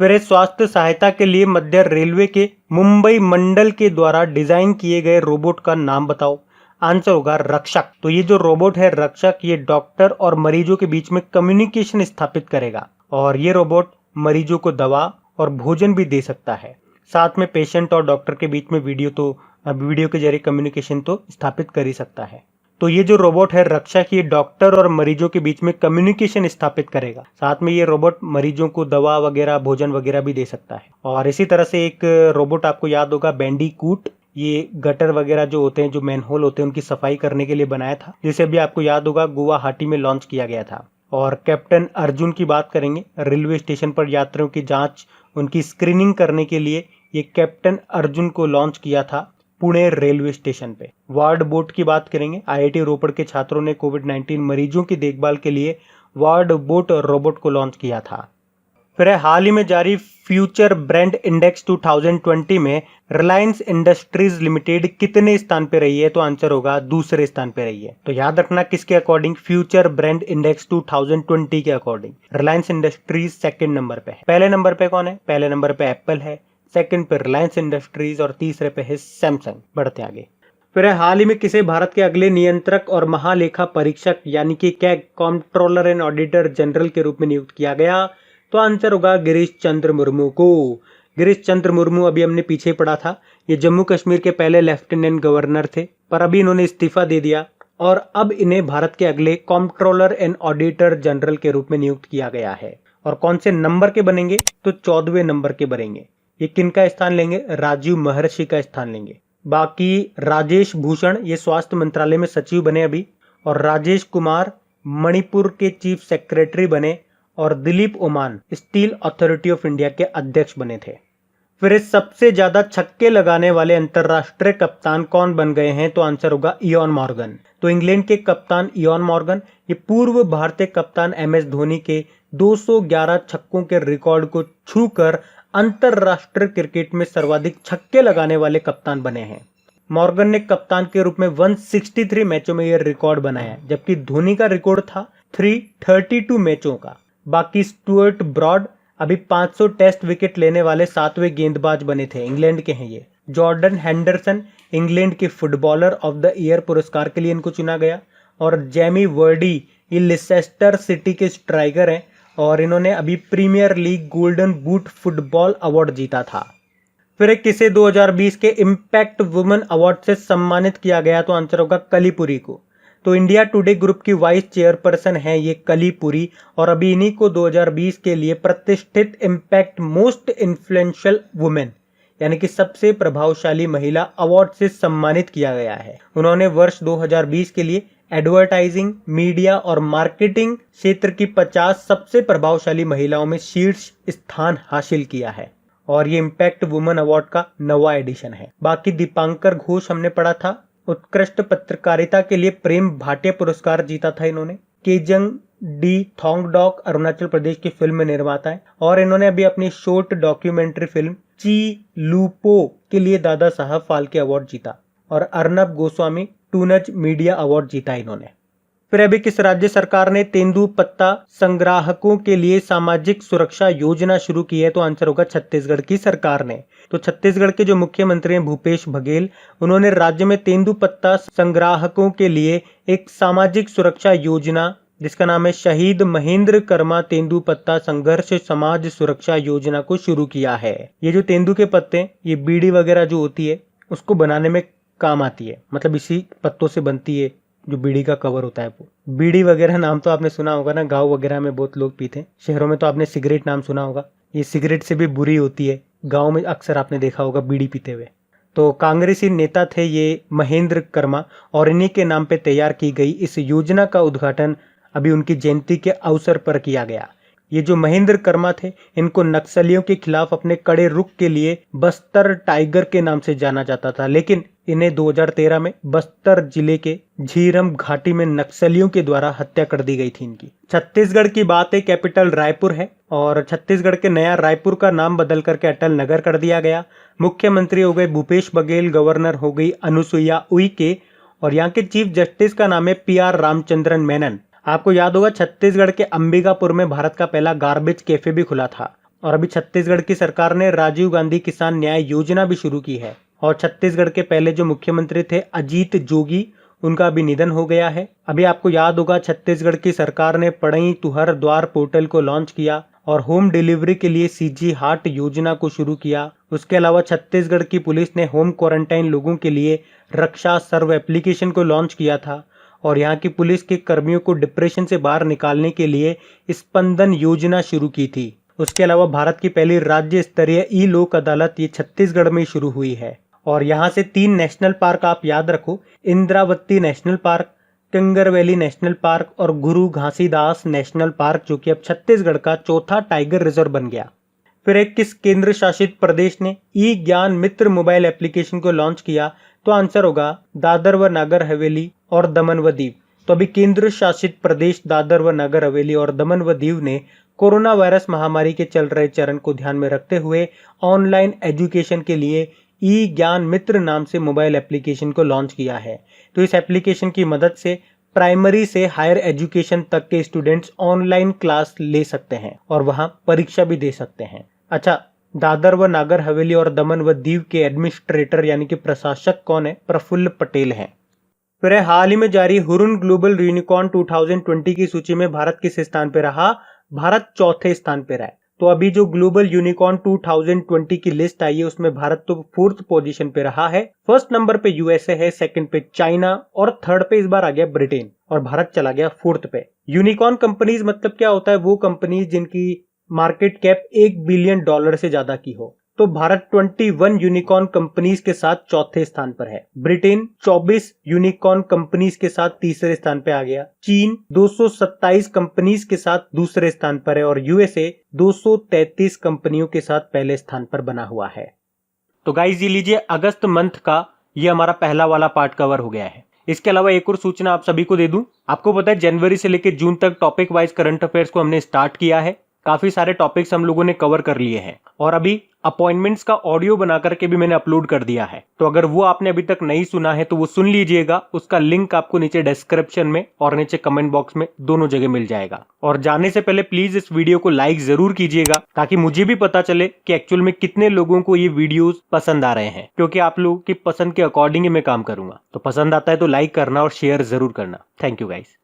फिर स्वास्थ्य सहायता के लिए मध्य रेलवे के मुंबई मंडल के द्वारा डिजाइन किए गए रोबोट का नाम बताओ। आंसर होगा रक्षक। तो ये जो रोबोट है रक्षक, ये डॉक्टर और मरीजों के बीच में कम्युनिकेशन स्थापित करेगा और ये रोबोट मरीजों को दवा और भोजन भी दे सकता है। साथ में पेशेंट और डॉक्टर के बीच में वीडियो के जरिए कम्युनिकेशन तो स्थापित कर ही सकता है। तो ये जो रोबोट है रक्षक, ये डॉक्टर और मरीजों के बीच में कम्युनिकेशन स्थापित करेगा। साथ में ये रोबोट मरीजों को दवा वगैरह भोजन वगैरह भी दे सकता है। और इसी तरह से एक रोबोट आपको याद होगा बैंडीकूट, ये गटर वगैरह जो होते हैं, जो मैनहोल होते हैं, उनकी सफाई करने के लिए बनाया था, जिसे भी आपको याद होगा गुवाहाटी में लॉन्च किया गया था। और कैप्टन अर्जुन की बात करेंगे, रेलवे स्टेशन पर यात्रियों की जांच, उनकी स्क्रीनिंग करने के लिए ये कैप्टन अर्जुन को लॉन्च किया था पुणे रेलवे स्टेशन पे। वार्ड बोट की बात करेंगे, IIT रोपड़ के छात्रों ने कोविड-19 मरीजों की देखभाल के लिए वार्ड बोट रोबोट को लॉन्च किया था। फिर हाल ही में जारी फ्यूचर ब्रांड इंडेक्स 2020 में रिलायंस इंडस्ट्रीज लिमिटेड कितने स्थान पे रही है, तो आंसर होगा दूसरे स्थान पे रही है। तो याद रखना किसके अकॉर्डिंग, फ्यूचर ब्रांड इंडेक्स 2020 के according Reliance industries second number पे है। पहले नंबर पे कौन है, पहले नंबर पे एप्पल है, सेकंड पे रिलायंस इंडस्ट्रीज और तीसरे पे है सैमसंग। बढ़ते आगे। फिर हाल ही में किसे भारत के अगले नियंत्रक और महालेखा परीक्षक यानी कि CAG controller and auditor general के रूप में नियुक्त किया गया, तो आंसर होगा गिरीश चंद्र मुर्मू को। गिरीश चंद्र मुर्मू अभी हमने पीछे पढ़ा था, ये जम्मू कश्मीर के पहले लेफ्टिनेंट गवर्नर थे, पर अभी इन्होंने इस्तीफा दे दिया और अब इन्हें भारत के अगले कंट्रोलर एंड ऑडिटर जनरल के रूप में नियुक्त किया गया है। और कौन से नंबर के बनेंगे, तो 14वें नंबर के बनेंगे। ये किनका स्थान लेंगे, राजीव महर्षि का स्थान लेंगे। बाकी राजेश भूषण ये स्वास्थ्य मंत्रालय में सचिव बने अभी, और राजेश कुमार मणिपुर के चीफ सेक्रेटरी बने, और Dilip Oman steel authority of India के अध्यक्ष बने थे। फिर सबसे ज्यादा छक्के लगाने वाले अंतरराष्ट्रीय कप्तान कौन बन गए हैं, तो आंसर होगा इयॉन मॉर्गन। तो इंग्लैंड के कप्तान इयॉन मॉर्गन ये पूर्व भारतीय कप्तान MS धोनी के 211 छक्कों के रिकॉर्ड को छूकर अंतरराष्ट्रीय क्रिकेट में सर्वाधिक छक्के लगाने वाले कप्तान बने हैं। मॉर्गन ने कप्तान के रूप में 163 मैचों में यह रिकॉर्ड बनाया, जबकि धोनी का रिकॉर्ड था 332 मैचों का। बाकी स्टुअर्ट ब्रॉड अभी 500 टेस्ट विकेट लेने वाले 7वें गेंदबाज बने थे, इंग्लैंड के हैं ये। जॉर्डन हेंडरसन इंग्लैंड के फुटबॉलर ऑफ द ईयर पुरस्कार के लिए इनको चुना गया, और जेमी वर्डी ये लिसेस्टर सिटी के स्ट्राइकर हैं और इन्होंने अभी premier league golden boot football award जीता था। फिर किसे 2020 के इम्पैक्ट वुमेन अवार्ड से सम्मानित किया गया, तो आंसर होगा कलीपुरी को। तो इंडिया टुडे ग्रुप की वाइस चेयरपर्सन है ये कलीपुरी, और अभी इन्हीं को 2020 के लिए प्रतिष्ठित इम्पैक्ट मोस्ट इन्फ्लुएंशियल वुमेन यानी कि सबसे प्रभावशाली महिला अवार्ड से सम्मानित किया गया है। उन्होंने वर्ष 2020 के लिए एडवर्टाइजिंग, मीडिया और मार्केटिंग क्षेत्र की 50 सबसे प्रभावशाली महिलाओं में शीर्ष स्थान हासिल किया है, और ये इम्पैक्ट वुमेन अवार्ड का 9वां एडिशन है। बाकी दीपांकर घोष हमने पढ़ा था, उत्कृष्ट पत्रकारिता के लिए प्रेम भाटिया पुरस्कार जीता था इन्होंने। केजंग डी थोंगडॉक अरुणाचल प्रदेश की फिल्म निर्माता है, और इन्होंने अभी अपनी शॉर्ट डॉक्यूमेंट्री फिल्म ची लूपो के लिए दादा साहब फाल्के अवार्ड जीता, और अर्नब गोस्वामी टूनज मीडिया अवार्ड जीता इन्होंने। फिर अभी किस राज्य सरकार ने तेंदुपत्ता संग्राहकों के लिए सामाजिक सुरक्षा योजना शुरू की है, तो आंसर होगा छत्तीसगढ़ की सरकार ने। तो छत्तीसगढ़ के जो मुख्यमंत्री हैं भूपेश बघेल, उन्होंने राज्य में तेंदुपत्ता संग्राहकों के लिए एक सामाजिक सुरक्षा योजना जिसका नाम है शहीद महेंद्र कर्मा तेंदुपत्ता संघर्ष समाज सुरक्षा योजना को शुरू किया है। ये जो तेंदु के पत्ते हैं, ये बीड़ी वगैरह जो होती है उसको बनाने में काम आती है, मतलब इसी पत्तों से बनती है जो बीड़ी का कवर होता है वो। बीड़ी वगैरह नाम तो आपने सुना होगा ना, गांव वगैरह में बहुत लोग पीते हैं। शहरों में तो आपने सिगरेट नाम सुना होगा, ये सिगरेट से भी बुरी होती है। गांव में अक्सर आपने देखा होगा बीड़ी पीते हुए। तो कांग्रेसी नेता थे ये महेंद्र कर्मा, और इन्हीं के नाम पे तैयार की गई इस योजना का उद्घाटन अभी उनकी जयंती के अवसर पर किया गया। ये जो महेंद्र कर्मा थे, इनको नक्सलियों के खिलाफ अपने कड़े रुख के लिए बस्तर टाइगर के नाम से जाना जाता था, लेकिन इन्हें 2013 में बस्तर जिले के झीरम घाटी में नक्सलियों के द्वारा हत्या कर दी गई थी इनकी। छत्तीसगढ़ की बात है, कैपिटल रायपुर है और छत्तीसगढ़ के नया रायपुर का नाम बदल करके अटल नगर कर दिया गया। मुख्यमंत्री हो गए भूपेश बघेल, गवर्नर हो गई अनुसुईया उइके, और यहाँ के चीफ जस्टिस का नाम है PR रामचंद्रन मेनन। आपको याद होगा छत्तीसगढ़ के अंबिकापुर में भारत का पहला गार्बेज कैफे भी खुला था। और अभी छत्तीसगढ़ की सरकार ने राजीव गांधी किसान न्याय योजना भी शुरू की है। और छत्तीसगढ़ के पहले जो मुख्यमंत्री थे अजीत जोगी, उनका भी निधन हो गया है। अभी आपको याद होगा छत्तीसगढ़ की सरकार ने पढ़ई तुहर द्वार पोर्टल को लॉन्च किया और होम डिलीवरी के लिए CG हार्ट योजना को शुरू किया। उसके अलावा छत्तीसगढ़ की पुलिस ने होम क्वारंटाइन लोगों के लिए रक्षा सर्व एप्लीकेशन को लॉन्च किया था। और यहाँ की पुलिस के कर्मियों को डिप्रेशन से बाहर निकालने के लिए स्पंदन योजना शुरू की थी। उसके अलावा भारत की पहली राज्य स्तरीय ई लोक अदालत ये छत्तीसगढ़ में शुरू हुई है। और यहाँ से 3 नेशनल पार्क आप याद रखो, Indravati national park, Kanger valley national park और गुरु घासीदास नेशनल पार्क, जो कि अब छत्तीसगढ़ का चौथा टाइगर रिजर्व बन गया। फिर एक किस केंद्र शासित प्रदेश ने ई ज्ञान मित्र मोबाइल एप्लीकेशन को लॉन्च किया? तो आंसर होगा दादर व नागर हवेली और दमन व दीव। तो अभी केंद्र शासित प्रदेश दादर व नागर हवेली और दमन व दीव ने कोरोना वायरस महामारी के चल रहे चरण को ध्यान में रखते हुए ऑनलाइन एजुकेशन के लिए ई ज्ञान मित्र नाम से मोबाइल एप्लीकेशन को लॉन्च किया है। तो इस एप्लीकेशन की मदद से प्राइमरी से हायर एजुकेशन तक के स्टूडेंट्स ऑनलाइन क्लास ले सकते हैं और वहां परीक्षा भी दे सकते हैं। अच्छा, दादर व नागर हवेली और दमन व दीव के एडमिनिस्ट्रेटर यानी कि प्रशासक कौन है? प्रफुल्ल पटेल हैं। फिर हाल ही में जारी हुरुन ग्लोबल यूनिकॉर्न 2020 की सूची में भारत किस स्थान पे रहा? भारत चौथे स्थान पे रहा। तो अभी जो ग्लोबल यूनिकॉर्न 2020 की लिस्ट आई है उसमें भारत तो 4th पोजीशन पे रहा है। फर्स्ट नंबर पे USA है, सेकंड पे चाइना और थर्ड पे इस बार आ गया ब्रिटेन, और भारत चला गया 4th पे। यूनिकॉर्न कंपनीज मतलब क्या होता है? वो कंपनीज जिनकी मार्केट कैप $1 बिलियन से ज्यादा की हो। तो भारत 21 यूनिकॉर्न कंपनीज के साथ चौथे स्थान पर है। ब्रिटेन 24 यूनिकॉर्न कंपनीज के साथ तीसरे स्थान पे आ गया। चीन 227 कंपनीज के साथ दूसरे स्थान पर है और USA 233 कंपनियों के साथ पहले स्थान पर बना हुआ है। तो गाइस ये लीजिए, अगस्त मंथ का ये हमारा पहला वाला पार्ट कवर हो गया है। इसके अलावा एक और सूचना आप सभी को दे दूं। आपको पता है जनवरी से लेकर जून तक टॉपिक वाइज करंट अफेयर्स को हमने स्टार्ट किया है। काफी सारे टॉपिक्स हम लोगों ने कवर कर लिए हैं और अभी अपॉइंटमेंट्स का ऑडियो बना करके भी मैंने अपलोड कर दिया है। तो अगर वो आपने अभी तक नहीं सुना है तो वो सुन लीजिएगा। उसका लिंक आपको नीचे डिस्क्रिप्शन में और नीचे कमेंट बॉक्स में दोनों जगह मिल जाएगा। और जाने से पहले प्लीज इस वीडियो को लाइक जरूर कीजिएगा ताकि मुझे भी पता चले कि एक्चुअल में कितने लोगों को ये वीडियोस पसंद आ रहे हैं, क्योंकि आप लोगों की पसंद के अकॉर्डिंग ही मैं काम करूंगा। तो पसंद आता है तो लाइक करना और शेयर जरूर करना। Thank you guys.